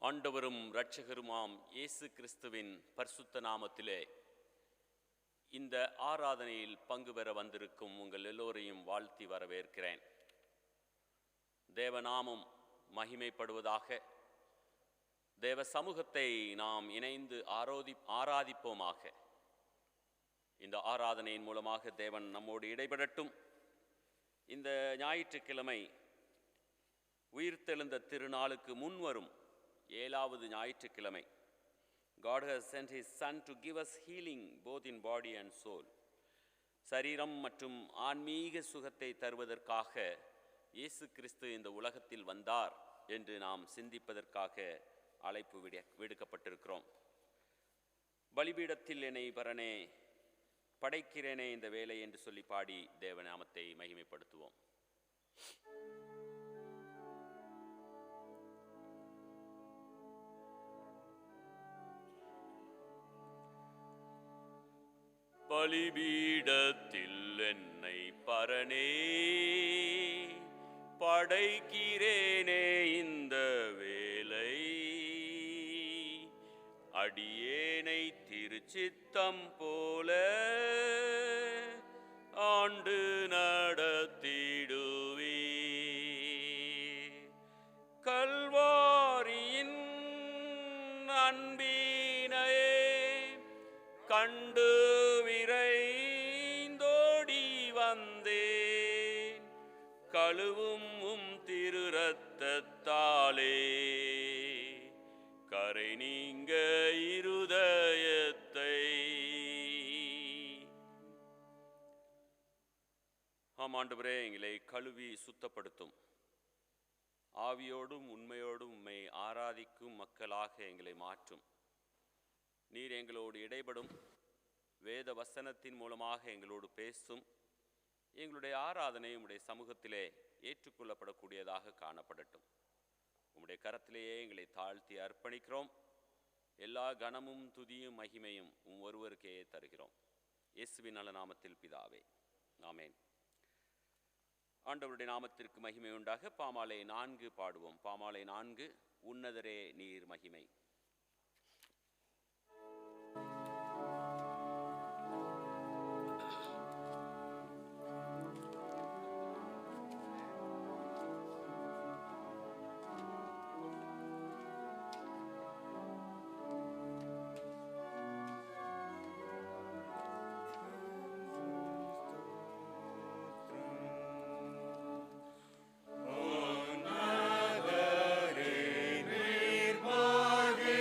ஆண்டவரும் இரட்சகருமாம் இயேசு கிறிஸ்துவின் பரிசுத்த நாமத்திலே இந்த ஆராதனையில் பங்கு பெற வந்திருக்கும் உங்கள் எல்லோரையும் வாழ்த்தி வரவேற்கிறேன். தேவநாமம் மகிமைப்படுவதாக. தேவ சமூகத்தை நாம் இணைந்து ஆராதிப்போமாக. இந்த ஆராதனையின் மூலமாக தேவன் நம்மோடு இடைபடட்டும். இந்த ஞாயிற்றுக்கிழமை உயிர்த்தெழுந்த திருநாளுக்கு முன்வரும் 7வது ஞாயிற்றுக்கிழமை. God has sent His Son to give us healing both in body and soul. சரீரம் மற்றும் ஆன்மீக சுகத்தை தருவதற்காக இயேசு கிறிஸ்து இந்த உலகத்தில் வந்தார் என்று நாம் சிந்திப்பதற்காக அழைப்பு விடுக்கப்பட்டிருக்கிறோம். பலிபீடத்தில் என்னை பரனே படைக்கிறேனே இந்த வேலை என்று சொல்லி பாடி தேவநாமத்தை மகிமைப்படுத்துவோம். பலிபீடத்தில் என்னை பரனே படைக்கிறேனே இந்த வேலை, அடியேனை திருச்சித்தம் போல ஆண்டு நடத்திடுவே. கல்வாரியின் அன்பினை கண்டு விரைந்தோடி வந்தேன், கழுவும் திரு இரத்தத்தாலே கரை நீங்க இருதயத்தை. ஆம் ஆண்டவரே, எங்களை கழுவி சுத்தப்படுத்தும். ஆவியோடும் உண்மையோடும் உம்மை ஆராதிக்கும் மக்களாக எங்களை மாற்றும். நீர் எங்களோடு இடைபடும். வேத வசனத்தின் மூலமாக எங்களோடு பேசும். எங்களுடைய ஆராதனை உம்முடைய சமூகத்திலே ஏற்றுக்கொள்ளப்படக்கூடியதாக காணப்படட்டும். உம்முடைய கரத்திலேயே எங்களை தாழ்த்தி அர்ப்பணிக்கிறோம். எல்லா கனமும் துதியும் மகிமையும் ஒருவருக்கே தருகிறோம். இயேசுவின் நல்ல நாமத்தில் பிதாவே, ஆமேன். ஆண்டவருடைய நாமத்திற்கு மகிமை உண்டாக. பாமாலை 4 பாடுவோம். பாமாலை 4, உன்னதரே நீர் மகிமை. உன்னதரே நீர் மகிமை.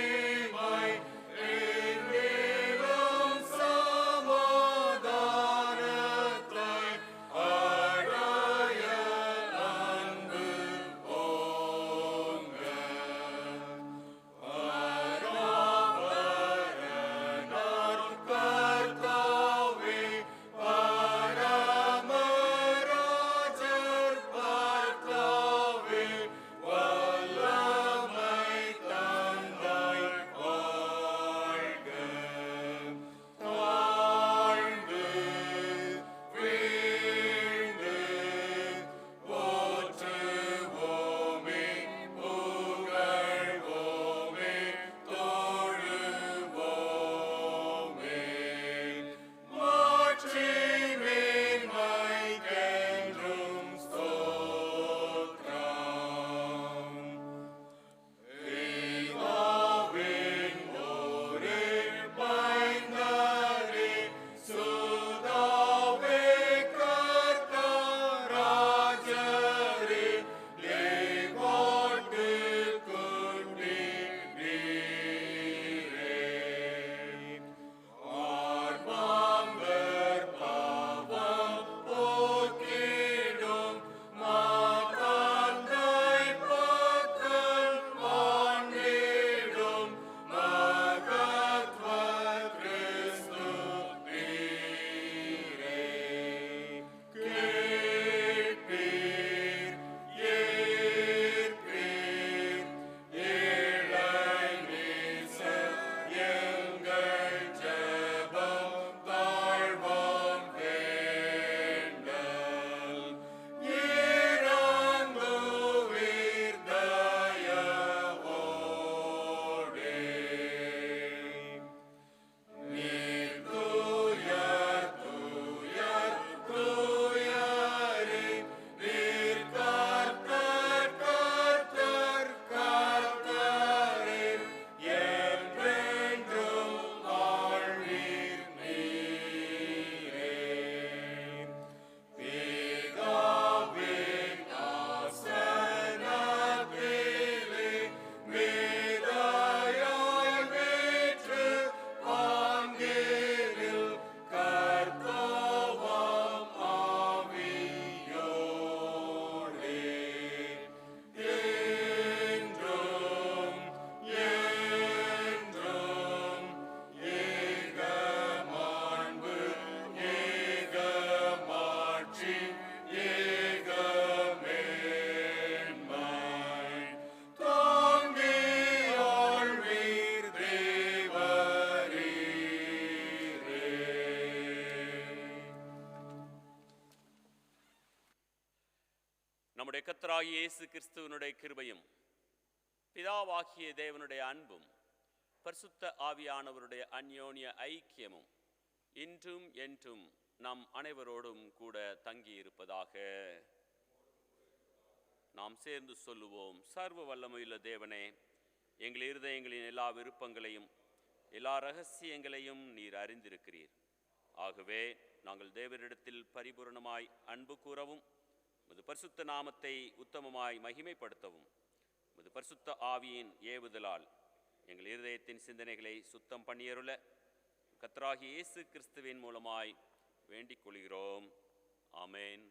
நம்முடைய கர்த்தராகிய இயேசு கிறிஸ்துவினுடைய கிருபையும் பிதாவாகிய தேவனுடைய அன்பும் பரிசுத்த ஆவியானவருடைய அந்யோன்ய ஐக்கியமும் இன்றும் என்றும் நம் அனைவரோடும் கூட தங்கியிருப்பதாக. நாம் சேர்ந்து சொல்லுவோம். சர்வ வல்லமையுள்ள தேவனே, எங்கள் இருதயங்களின் எல்லா விருப்பங்களையும் எல்லா இரகசியங்களையும் நீர் அறிந்திருக்கிறீர். ஆகவே நாங்கள் தேவரிடத்தில் பரிபூரணமாய் அன்பு கூறவும், உமது பரிசுத்த நாமத்தை உத்தமமாய் மகிமைப்படுத்தவும், உமது பரிசுத்த ஆவியின் ஏவுதலால் எங்கள் இருதயத்தின் சிந்தனைகளை சுத்தம் பண்ணியருள கர்த்தராகிய இயேசு கிறிஸ்துவின் மூலமாய் வேண்டிக் கொள்கிறோம். ஆமென்.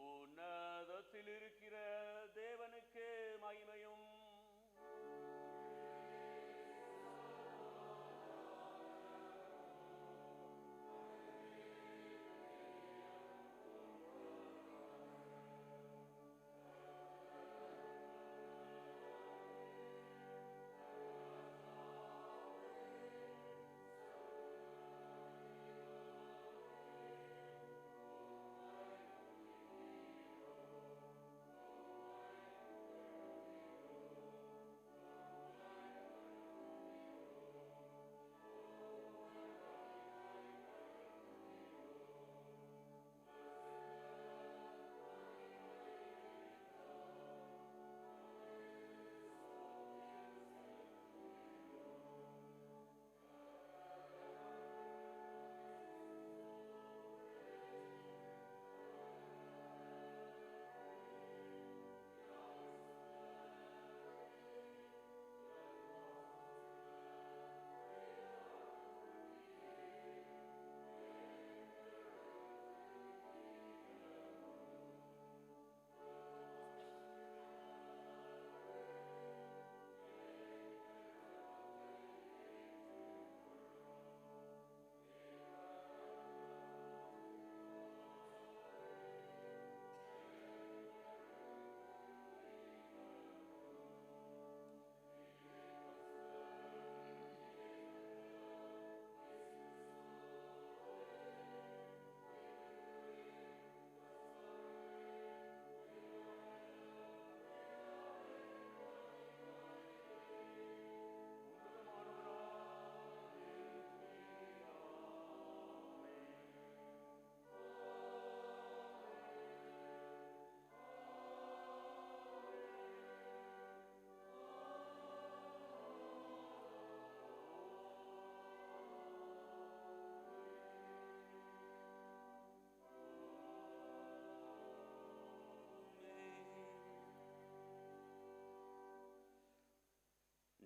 உன்னதத்தில் இருக்கிற தேவனுக்கு மகிமையும்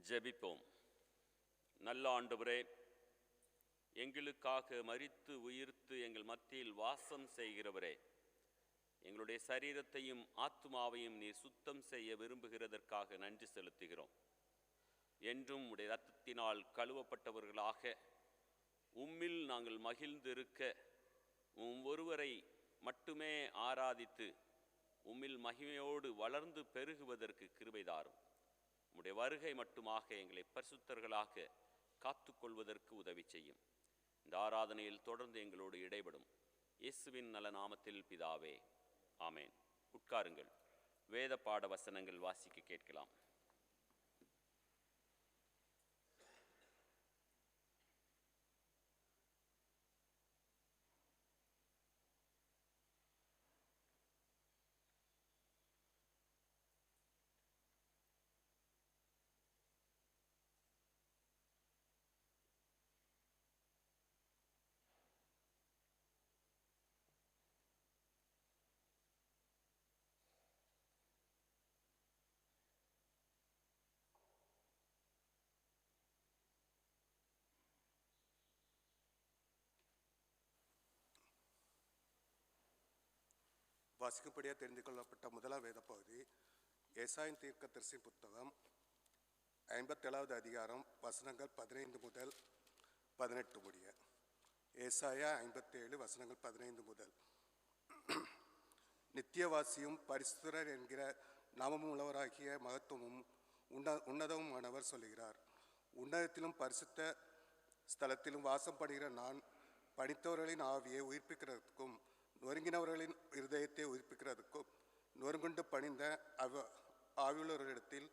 ஜெபிப்போம். நல்ல ஆண்டவரே, எங்களுக்காக மரித்து உயிர்த்து எங்கள் மத்தியில் வாசம் செய்கிறவரே, எங்களுடைய சரீரத்தையும் ஆத்துமாவையும் நீர் சுத்தம் செய்ய விரும்புகிறதற்காக நன்றி செலுத்துகிறோம். என்றும் உடைய இரத்தத்தினால் கழுவப்பட்டவர்களாக உம்மில் நாங்கள் மகிழ்ந்திருக்க, ஒருவரை மட்டுமே ஆராதித்து உம்மில் மகிமையோடு வளர்ந்து பெருகுவதற்கு கிருபை தாரும். உம்முடைய வருகை மட்டுமாக எங்களை பரிசுத்தர்களாக காத்துக்கொள்வதற்கு உதவி செய்யும். இந்த ஆராதனையில் தொடர்ந்து எங்களோடு இடைபடும். இயேசுவின் நல்ல நாமத்தில் பிதாவே, ஆமேன். உட்காருங்கள். வேத பாட வசனங்கள் வாசிக்க கேட்கலாம். வாசிக்கும்படியாக தெரிந்து கொள்ளப்பட்ட முதலாம் வேத பகுதி ஏசாயின் தீர்க்கதரிசி புத்தகம் 57வது அதிகாரம் வசனங்கள் 15 முதல் 18 முடிய. ஏசாயா 57 வசனங்கள் 15 முதல். நித்தியவாசியும் பரிசுத்தர் என்கிற நாமமும் உள்ளவராகிய மகத்துவமும் உன்னதமுமானவர் சொல்லுகிறார். உன்னதத்திலும் பரிசுத்த ஸ்தலத்திலும் வாசம் படுகிற நான் பணித்தவர்களின் ஆவியை உயிர்ப்பிக்கிறதுக்கும் நொறுங்கினவர்களின் இருதயத்தை உயிர்ப்பிக்கிறதுக்கும் நொறுங்குண்டு பணிந்த ஆவியுள்ளவர்களிடத்தில்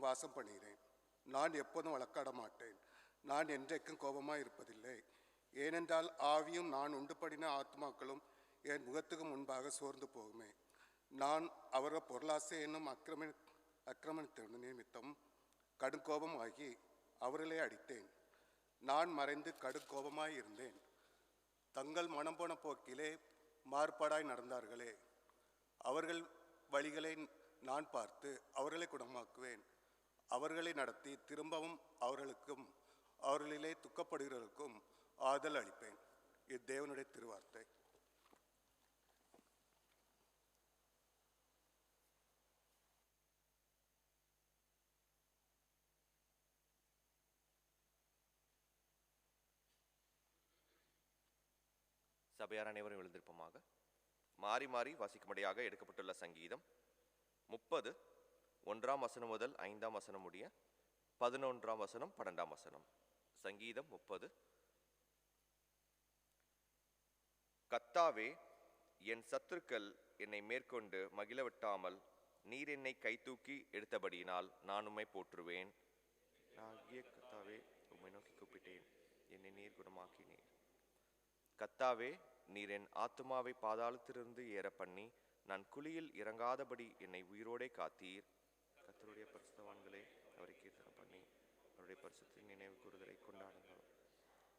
வாசம் பண்ணுகிறேன். நான் எப்போதும் வழக்காட மாட்டேன். நான் என்றைக்கும் கோபமாக இருப்பதில்லை. ஏனென்றால் ஆவியும் நான் உண்டு பண்ணின ஆத்மாக்களும் என் முகத்துக்கு முன்பாக சோர்ந்து போகுமே. நான் அவர்கள் பொருளாசை என்னும் அக்கிரமணத்தின் நிமித்தம் கடுங்கோபம் ஆகி அவர்களே அடித்தேன். நான் மறைந்து கடுங்கோபமாய் இருந்தேன். தங்கள் மனம் போன போக்கிலே மாறுபாடாய் நடந்தார்களே. அவர்கள் வழிகளை நான் பார்த்து அவர்களை குணமாக்குவேன். அவர்களை நடத்தி திரும்பவும் அவர்களுக்கும் அவர்களிலே துக்கப்படுகிறவர்களுக்கும் ஆதல் அளிப்பேன். இது தேவனுடைய திருவார்த்தை. சபையார் அனைவரும் எழுந்திருப்போமாக. மாறி மாறி வாசிக்கும்படியாக எடுக்கப்பட்டுள்ள சங்கீதம் 30 1ஆம் வசனம் முதல் 5ஆம் வசனம் முடிய 11ஆம் வசனம் 12ஆம் வசனம். சங்கீதம் 30. கர்த்தாவே, என் சத்துருக்கள் என்னை மேற்கொண்டு மகிழவிட்டாமல் நீர் என்னை கைதூக்கி எடுத்தபடியினால் நான் உம்மை போற்றுவேன். கர்த்தாவே, உம்மை நோக்கி கூப்பிட்டேன், என்னை நீர் குணமாக்கினீர். கர்த்தாவே, நீர் என் ஆத்துமாவை பாதாளத்திலிருந்து ஏற பண்ணி நான் குழியில் இறங்காதபடி என்னை உயிரோடே காத்தீர். கர்த்தருடைய பரிசுத்தவான்களே, அவரை கீர்த்தனம் பண்ணி அவருடைய பரிசுத்தின் நினைவு கூறுதலை கொண்டாடுங்கள்.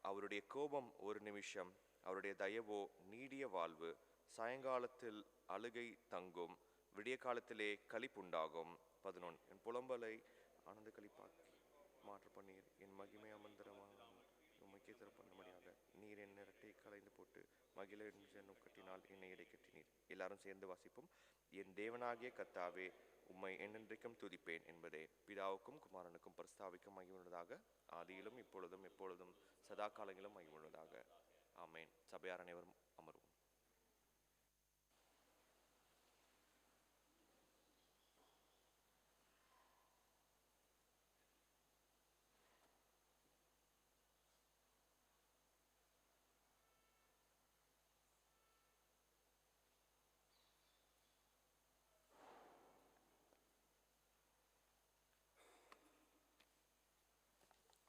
அவருடைய கோபம் ஒரு நிமிஷம், அவருடைய தயவோ நீடிய வாழ்வு. சாயங்காலத்தில் அழுகை தங்கும், விடிய காலத்திலே களிப்புண்டாகும். 11 என் புலம்பலை ஆனந்த களிப்பாக்கி மாற்ற பண்ணீர். என் மகிமை அமர்ந்தரமாக உம்மைக்கே திறப்பண்ணும்படியாக நீர் என் இரட்டை கலைந்து போட்டு மகிழ என்னும் கட்டினால் என்னை இடை கட்டினீர். எல்லாரும் சேர்ந்து வாசிப்போம். என் தேவனாகிய கர்த்தாவே, உம்மை என்னென்றைக்கும் துதிப்பேன் என்பதே. பிதாவுக்கும் குமாரனுக்கும் பரிசுத்தாவிக்கும் மகிமையுள்ளதாக, ஆதியிலும் இப்பொழுதும் எப்பொழுதும் சதா காலங்களிலும் மகிமையுள்ளதாக. ஆமேன். சபையார் அனைவரும் அமர்வோம்.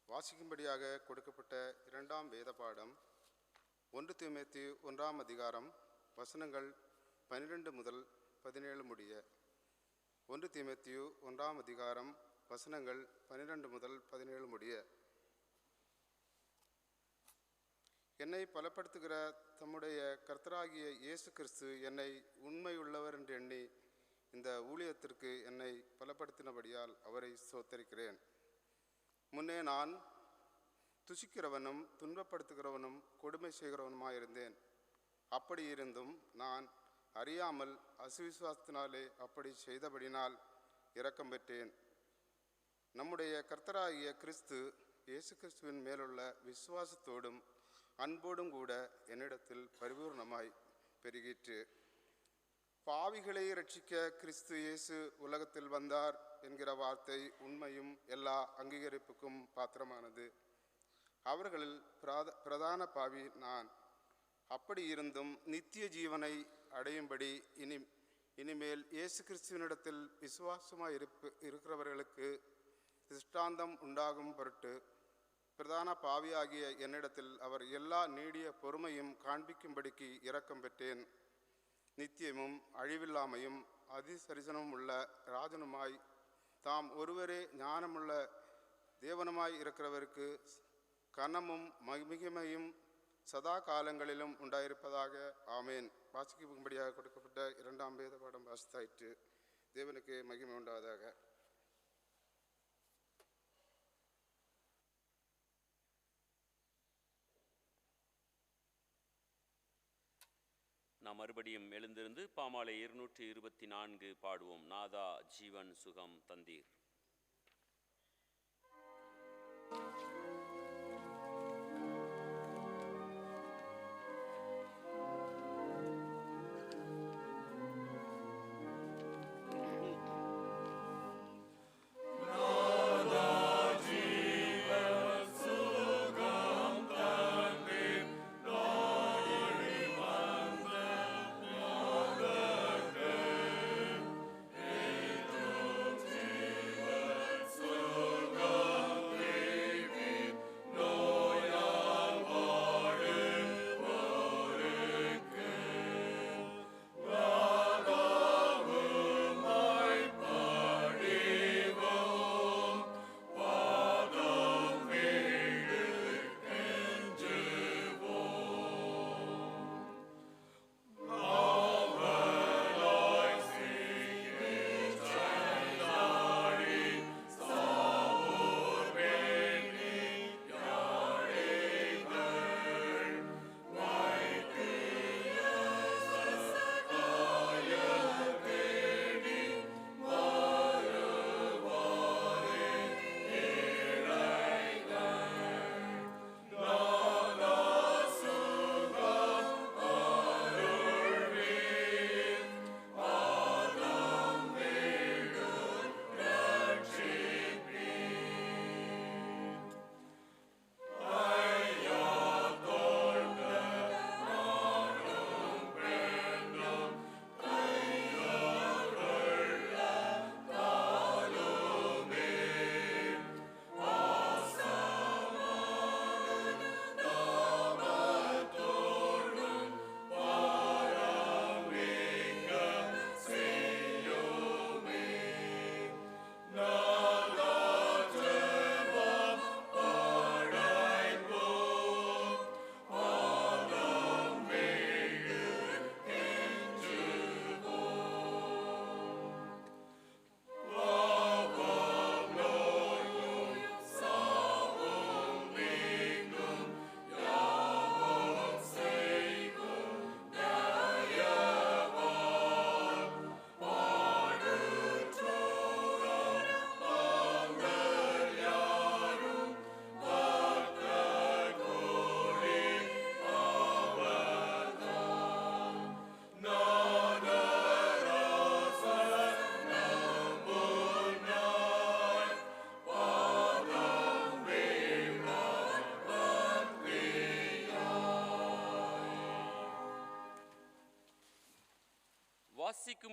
வாசிக்கும்படியாக கொடுக்கப்பட்ட 2ஆம் வேத பாடம் 1 தீமோத்தேயு 1ஆம் அதிகாரம் வசனங்கள் 12 முதல் 17 முடிய. 1 தீமோத்தேயு 1ஆம் அதிகாரம் வசனங்கள் 12 முதல் 17 முடிய. என்னை பலப்படுத்துகிற தம்முடைய கர்த்தராகிய இயேசு கிறிஸ்து என்னை உண்மையுள்ளவர் என்று எண்ணி இந்த ஊழியத்திற்கு என்னை பலப்படுத்தினபடியால் அவரை ஸ்தோத்தரிக்கிறேன். முன்னே நான் துசிக்கிறவனும் துன்பப்படுத்துகிறவனும் கொடுமை செய்கிறவனுமாயிருந்தேன். அப்படி இருந்தும் நான் அறியாமல் அசுவிசுவாசத்தினாலே அப்படி செய்தபடினால் இரக்கம் பெற்றேன். நம்முடைய கர்த்தராகிய கிறிஸ்து இயேசு கிறிஸ்துவின் மேலுள்ள விசுவாசத்தோடும் அன்போடும் கூட என்னிடத்தில் பரிபூர்ணமாய் பெருகிற்று. பாவிகளை ரட்சிக்க கிறிஸ்து இயேசு உலகத்தில் வந்தார் என்கிற வார்த்தை உண்மையும் எல்லா அங்கீகரிப்புக்கும் பாத்திரமானது. அவர்களில் பிரதான பாவி நான். அப்படி இருந்தும் நித்திய ஜீவனை அடையும்படி இனிமேல் இயேசு கிறிஸ்துவனிடத்தில் விசுவாசமாய் இருக்கிறவர்களுக்கு திஷ்டாந்தம் உண்டாகும் பொருட்டு பிரதான பாவியாகிய என்னிடத்தில் அவர் எல்லா நீடிய பொறுமையும் காண்பிக்கும்படிக்கு இரக்கம் பெற்றேன். நித்தியமும் அழிவில்லாமையும் அதிசரிசனமும் உள்ள ராஜனுமாய் தாம் ஒருவரே ஞானமுள்ள தேவனுமாய் இருக்கிறவருக்கு கனமும் மகிமையும் சதா காலங்களிலும் உண்டாயிருப்பதாக. ஆமேன். வாசிக்கும்படியாக கொடுக்கப்பட்ட 2ஆம் வேத பாடம் வாசித்தாயிற்று. தேவனுக்கு மகிமை உண்டாவதாக. நாம் மறுபடியும் எழுந்திருந்து பாமாலை 224 பாடுவோம். நாதா ஜீவன் சுகம் தந்தீர்.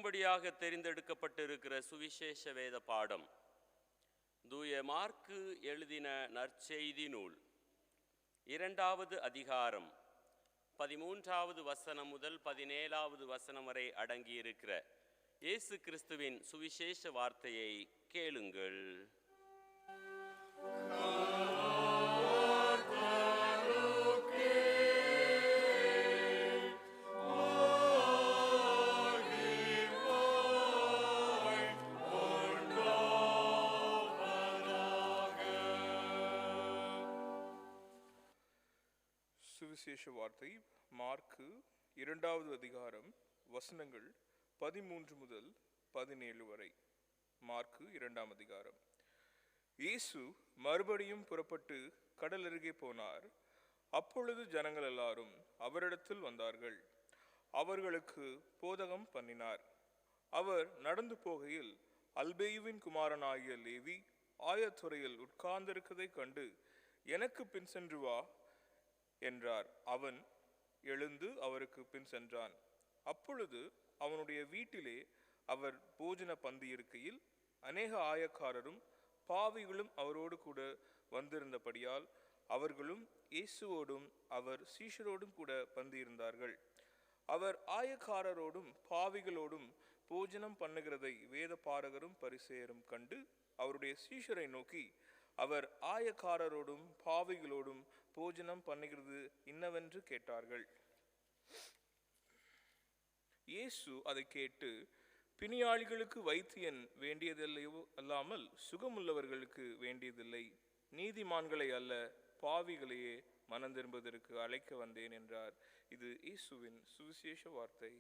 அடுத்தபடியாக தெரிந்தெடுக்கப்பட்டிருக்கிற சுவிசேஷ வேத பாடம் தூய மார்க்கு எழுதின நற்செய்தி நூல் 2வது அதிகாரம் 13வது வசனம் முதல் 17வது வசனம் வரை அடங்கியிருக்கிற இயேசு கிறிஸ்துவின் சுவிசேஷ வார்த்தையை கேளுங்கள். சுவிசேஷ வார்த்தை மார்க்கு 2வது அதிகாரம் வசனங்கள் 13 முதல் 17 வரை. மார்க்கு 2ஆம் அதிகாரம். இயேசு மறுபடியும் புறப்பட்டு கடல் அருகே போனார். அப்பொழுது ஜனங்கள் எல்லாரும் அவரிடத்தில் வந்தார்கள். அவர்களுக்கு போதகம் பண்ணினார். அவர் நடந்து போகையில் அல்பேயுவின் குமாரனாகிய லேவி ஆயத்துறையில் உட்கார்ந்திருக்கதை கண்டு, எனக்கு பின் சென்று வா என்றார். அவன் எழுந்து அவருக்கு பின் சென்றான். அப்பொழுது அவனுடைய வீட்டிலே அவர் போஜன பந்தி இருக்கையில் அநேக ஆயக்காரரும் பாவிகளும் அவரோடு கூட வந்திருந்தபடியால் அவர்களும் இயேசுவோடும் அவர் சீஷரோடும் கூட பந்தியிருந்தார்கள். அவர் ஆயக்காரரோடும் பாவிகளோடும் போஜனம் பண்ணுகிறதை வேத பாரகரும் பரிசேயரும் கண்டு அவருடைய சீஷரை நோக்கி, அவர் ஆயக்காரரோடும் பாவிகளோடும் போஜனம் பண்ணுகிறது இன்னவென்று கேட்டார்கள். இயேசு அதை கேட்டு, பிணியாளிகளுக்கு வைத்தியன் வேண்டியதில்லையோ அல்லாமல் சுகமுள்ளவர்களுக்கு வேண்டியதில்லை, நீதிமான்களை அல்ல பாவிகளையே மனம் திரும்புவதற்கு அழைக்க வந்தேன் என்றார். இது இயேசுவின் சுவிசேஷ வார்த்தை.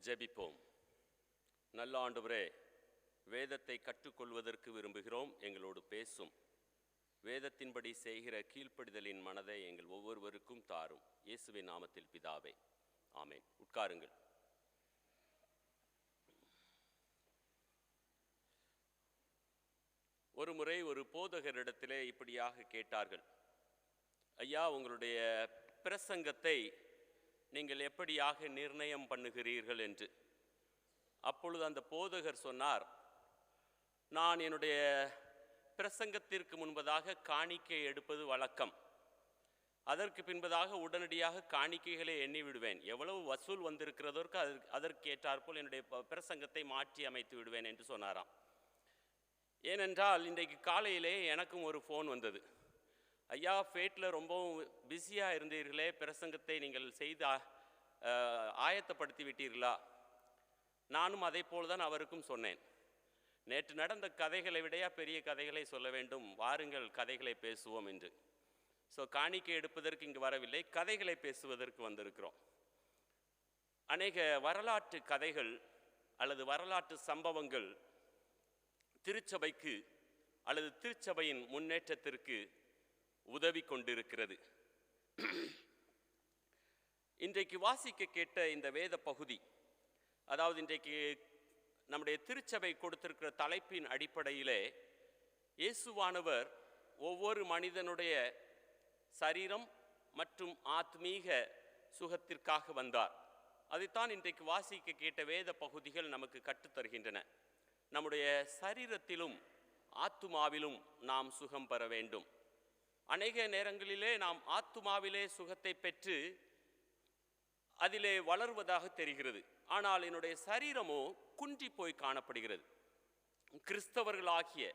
ஜெபிப்போம். நல்ல ஆண்டவரே, வேதத்தை கற்றுக்கொள்வதற்கு விரும்புகிறோம். எங்களோடு பேசும். வேதத்தின்படி செய்கிற கீழ்ப்படிதலின் மனதை எங்கள் ஒவ்வொருவருக்கும் தாரும். இயேசுவின் நாமத்தில் பிதாவே, ஆமென். உட்காருங்கள். ஒரு முறை ஒரு போதகரிடத்திலே இப்படியாக கேட்டார்கள், ஐயா, உங்களுடைய பிரசங்கத்தை நீங்கள் எப்படியாக நிர்ணயம் பண்ணுகிறீர்கள் என்று. அப்பொழுது அந்த போதகர் சொன்னார், நான் என்னுடைய பிரசங்கத்திற்கு முன்பதாக காணிக்கை எடுப்பது வழக்கம். அதற்கு பின்பதாக உடனடியாக காணிக்கைகளை எண்ணி விடுவேன். எவ்வளவு வசூல் வந்திருக்கிறதற்கு அதற்கு ஏற்றாற்போல் என்னுடைய பிரசங்கத்தை மாற்றி அமைத்து விடுவேன் என்று சொன்னாராம். ஏனென்றால் இன்றைக்கு காலையிலே எனக்கும் ஒரு ஃபோன் வந்தது. ஐயா, ஃபேட்டில் ரொம்பவும் பிஸியாக இருந்தீர்களே, பிரசங்கத்தை நீங்கள் செய்து ஆயத்தப்படுத்தி விட்டீர்களா? நானும் அதை போல் தான் அவருக்கும் சொன்னேன். நேற்று நடந்த கதைகளை விடையா பெரிய கதைகளை சொல்ல வேண்டும், வாருங்கள் கதைகளை பேசுவோம் என்று. ஸோ காணிக்கை எடுப்பதற்கு இங்கு வரவில்லை, கதைகளை பேசுவதற்கு வந்திருக்கிறோம். அநேக வரலாற்று கதைகள் அல்லது வரலாற்று சம்பவங்கள் திருச்சபைக்கு அல்லது திருச்சபையின் முன்னேற்றத்திற்கு உதவி கொண்டிருக்கிறது. இன்றைக்கு வாசிக்க கேட்ட இந்த வேத பகுதி, அதாவது இன்றைக்கு நம்முடைய திருச்சபை கொடுத்திருக்கிற தலைப்பின் அடிப்படையிலே இயேசுவானவர் ஒவ்வொரு மனிதனுடைய சரீரம் மற்றும் ஆத்மீக சுகத்திற்காக வந்தார். அதைத்தான் இன்றைக்கு வாசிக்க கேட்ட வேத பகுதிகள் நமக்கு கற்றுத்தருகின்றன. நம்முடைய சரீரத்திலும் ஆத்துமாவிலும் நாம் சுகம் பெற வேண்டும். அநேக நேரங்களிலே நாம் ஆத்துமாவிலே சுகத்தை பெற்று அதிலே வளர்வதாக தெரிகிறது. ஆனால் என்னுடைய சரீரமோ குன்றி போய் காணப்படுகிறது. கிறிஸ்தவர்களாகிய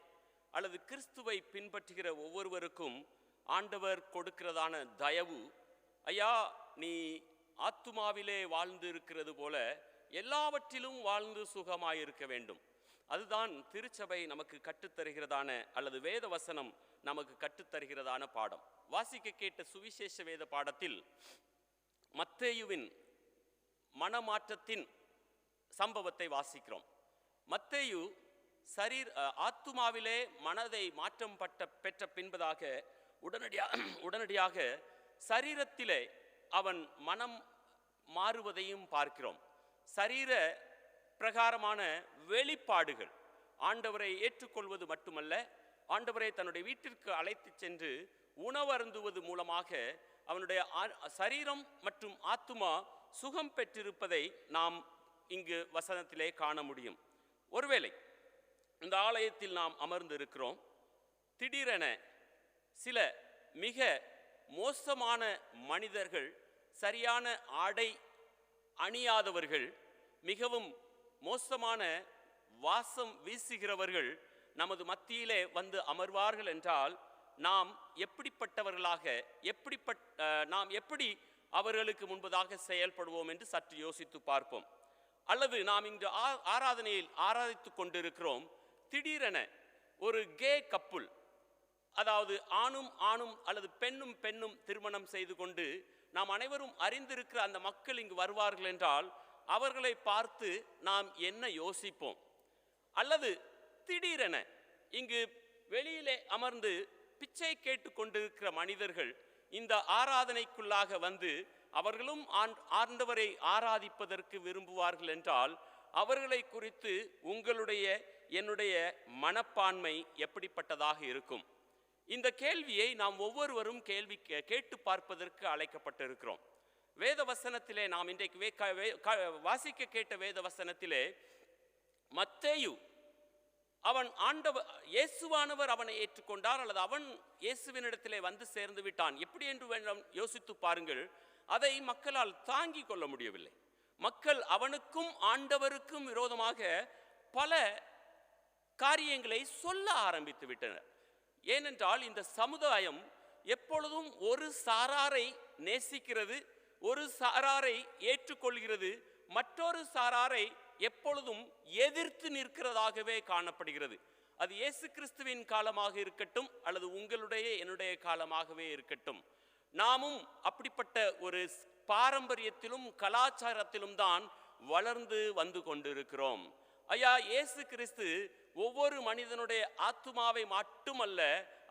அல்லது கிறிஸ்துவை பின்பற்றுகிற ஒவ்வொருவருக்கும் ஆண்டவர் கொடுக்கிறதான தயவு, ஐயா, நீ ஆத்துமாவிலே வாழ்ந்து இருக்கிறது போல எல்லாவற்றிலும் வாழ்ந்து சுகமாயிருக்க வேண்டும். அதுதான் திருச்சபை நமக்கு கற்றுத்தருகிறதான அல்லது வேத வசனம் நமக்கு கற்றுத்தருகிறதான பாடம். வாசிக்க கேட்ட சுவிசேஷ வேத பாடத்தில் மத்தேயுவின் மனமாற்றத்தின் சம்பவத்தை வாசிக்கிறோம். மத்தேயு ஆத்துமாவிலே மனதை மாற்றம் பெற்ற பின்பதாக உடனடியாக சரீரத்திலே அவன் மனம் மாறுவதையும் பார்க்கிறோம். சரீர பிரகாரமான வெளிப்பாடுகள், ஆண்டவரை ஏற்றுக்கொள்வது மட்டுமல்ல, ஆண்டவரை தன்னுடைய வீட்டிற்கு அழைத்து சென்று உணவருந்துவது மூலமாக அவனுடைய சரீரம் மற்றும் ஆத்துமா சுகம் பெற்றிருப்பதை நாம் இங்கு வசனத்திலே காண முடியும். ஒருவேளை இந்த ஆலயத்தில் நாம் அமர்ந்து இருக்கிறோம், திடீரென சில மிக மோசமான மனிதர்கள், சரியான ஆடை அணியாதவர்கள், மிகவும் மோசமான வாசம் வீசுகிறவர்கள் நமது மத்தியிலே வந்து அமர்வார்கள் என்றால் நாம் எப்படிப்பட்டவர்களாக, நாம் எப்படி அவர்களுக்கு முன்பதாக செயல்படுவோம் என்று சற்று யோசித்து பார்ப்போம். அல்லது நாம் இன்று ஆராதனையில் ஆராதித்துக் கொண்டிருக்கிறோம், திடீரென ஒரு கே கப்புள், அதாவது ஆணும் ஆணும் அல்லது பெண்ணும் பெண்ணும் திருமணம் செய்து கொண்டு நாம் அனைவரும் அறிந்திருக்கிற அந்த மக்கள் இங்கு வருவார்கள் என்றால் அவர்களை பார்த்து நாம் என்ன யோசிப்போம்? அல்லது திடீரென இங்கு வெளியிலே அமர்ந்து பிச்சை கேட்டு கொண்டிருக்கிற மனிதர்கள் இந்த ஆராதனைக்குள்ளாக வந்து அவர்களும் ஆண்டவரை ஆராதிப்பதற்கு விரும்புவார்கள் என்றால் அவர்களை குறித்து உங்களுடைய என்னுடைய மனப்பான்மை எப்படிப்பட்டதாக இருக்கும்? இந்த கேள்வியை நாம் ஒவ்வொருவரும் கேட்டு பார்ப்பதற்கு அழைக்கப்பட்டிருக்கிறோம். வேத வசனத்திலே நாம் இன்றைக்கு வாசிக்க கேட்ட வேத வசனத்திலே மத்தேயு அவன் இயேசுவானவர் அவனை ஏற்றுக்கொண்டார், அல்லது அவன் இயேசுவினிடத்திலே வந்து சேர்ந்து விட்டான், எப்படி என்று வேண்டாம் யோசித்து பாருங்கள். அதை மக்களால் தாங்கிக் கொள்ள முடியவில்லை. மக்கள் அவனுக்கும் ஆண்டவருக்கும் விரோதமாக பல காரியங்களை சொல்ல ஆரம்பித்து விட்டனர். ஏனென்றால் இந்த சமுதாயம் எப்பொழுதும் ஒரு சாராரை நேசிக்கிறது, ஒரு சாராரை ஏற்றுக்கொள்கிறது, மற்றொரு சாராரை எப்பொழுதும் எதிர்த்து நிற்கிறதாகவே காணப்படுகிறது. அது இயேசு கிறிஸ்துவின் காலமாக இருக்கட்டும் அல்லது உங்களுடைய என்னுடைய காலமாகவே இருக்கட்டும், நாமும் அப்படிப்பட்ட ஒரு பாரம்பரியத்திலும் கலாச்சாரத்திலும் தான் வளர்ந்து வந்து கொண்டிருக்கிறோம். ஐயா, இயேசு கிறிஸ்து ஒவ்வொரு மனிதனுடைய ஆத்துமாவை மட்டுமல்ல,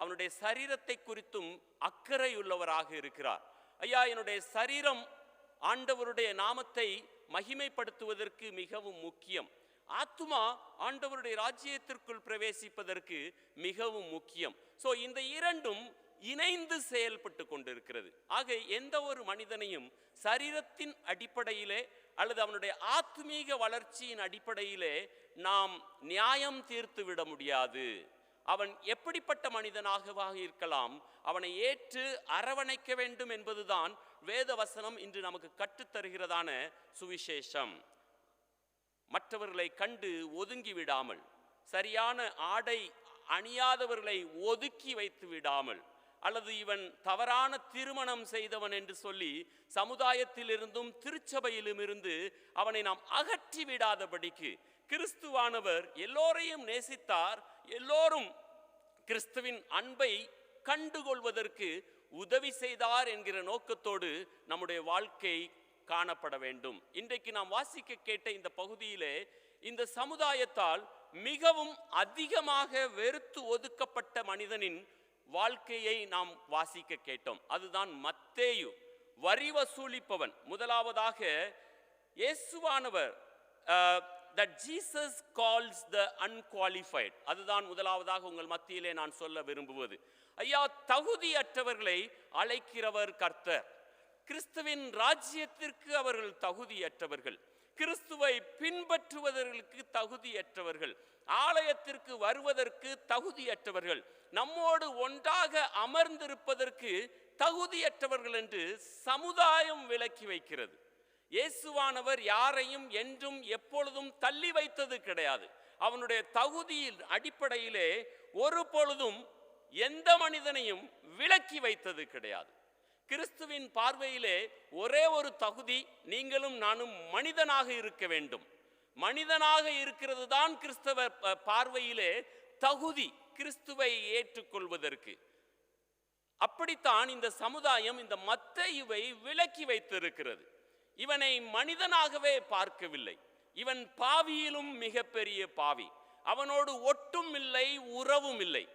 அவனுடைய சரீரத்தை குறித்தும் அக்கறையுள்ளவராக இருக்கிறார். ஐயா, என்னுடைய சரீரம் ஆண்டவருடைய நாமத்தை மகிமைப்படுத்துவதற்கு மிகவும் முக்கியம். ஆத்துமா ஆண்டவருடைய ராஜ்யத்திற்குள் பிரவேசிப்பதற்கு மிகவும் முக்கியம். இந்த இரண்டும் இணைந்து செயல்பட்டு கொண்டிருக்கிறது. ஆக எந்த ஒரு மனிதனையும் சரீரத்தின் அடிப்படையிலே அல்லது அவனுடைய ஆத்மீக வளர்ச்சியின் அடிப்படையிலே நாம் நியாயம் தீர்த்து விட முடியாது. அவன் எப்படிப்பட்ட மனிதனாக இருக்கலாம், அவனை ஏற்று அரவணைக்க வேண்டும் என்பதுதான் வேத வசனம் இன்று நமக்கு கற்றுத்தருகிறதான சுவிசேஷம். மற்றவர்களை கண்டு ஒதுங்கி விடாமல், சரியான ஆடை அணியாதவர்களை ஒதுக்கி வைத்து விடாமல், அல்லது இவன் தவறான திருமணம் செய்தவன் என்று சொல்லி சமுதாயத்திலிருந்தும் திருச்சபையிலும் இருந்து அவனை நாம் அகற்றி விடாதபடிக்கு, கிறிஸ்துவானவர் எல்லோரையும் நேசித்தார், எல்லோரும் கிறிஸ்துவின் அன்பை கண்டுகொள்வதற்கு உதவி செய்தார் என்கிற நோக்கத்தோடு நம்முடைய வாழ்க்கை காணப்பட வேண்டும். இன்றைக்கு நாம் வாசிக்க கேட்ட இந்த பகுதியிலே இந்த சமுதாயத்தால் மிகவும் அதிகமாக வெறுத்து ஒதுக்கப்பட்ட மனிதனின் வாழ்க்கையை நாம் வாசிக்க கேட்டோம். அதுதான் மத்தேயு, வரி வசூலிப்பவன். முதலாவதாக இயேசுவானவர் that Jesus calls the unqualified, அதுதான் முதலாவதாக உங்கள் மத்தியிலே நான் சொல்ல விரும்புவது. ஐயா, தகுதியற்றவர்களை அழைக்கிறவர் கர்த்தர். கிறிஸ்துவின் ராஜ்யத்திற்கு அவர்கள் தகுதியற்றவர்கள், கிறிஸ்துவை பின்பற்றுவதற்கு தகுதியற்றவர்கள், ஆலயத்திற்கு வருவதற்கு தகுதியற்றவர்கள், நம்மோடு ஒன்றாக அமர்ந்திருப்பதற்கு தகுதியற்றவர்கள் என்று சமுதாயம் விலக்கி வைக்கிறது. இயேசுவானவர் யாரையும் என்றும் எப்பொழுதும் தள்ளி வைத்தது கிடையாது. அவனுடைய தகுதியின் அடிப்படையிலே ஒரு பொழுதும் எந்த மனிதனையும் விலக்கி வைத்தது கிடையாது. கிறிஸ்துவின் பார்வையிலே ஒரே ஒரு தகுதி, நீங்களும் நானும் மனிதனாக இருக்க வேண்டும். மனிதனாக இருக்கிறது தான் கிறிஸ்தவ பார்வையிலே தகுதி, கிறிஸ்துவை ஏற்றுக்கொள்வதற்கு. அப்படித்தான் இந்த சமுதாயம் இந்த மத்தேயுவை விலக்கி வைத்திருக்கிறது. இவனை மனிதனாகவே பார்க்கவில்லை. இவன் பாவியிலும் மிகப்பெரிய பாவி, அவனோடு ஒட்டும் இல்லை, உறவும் இல்லை.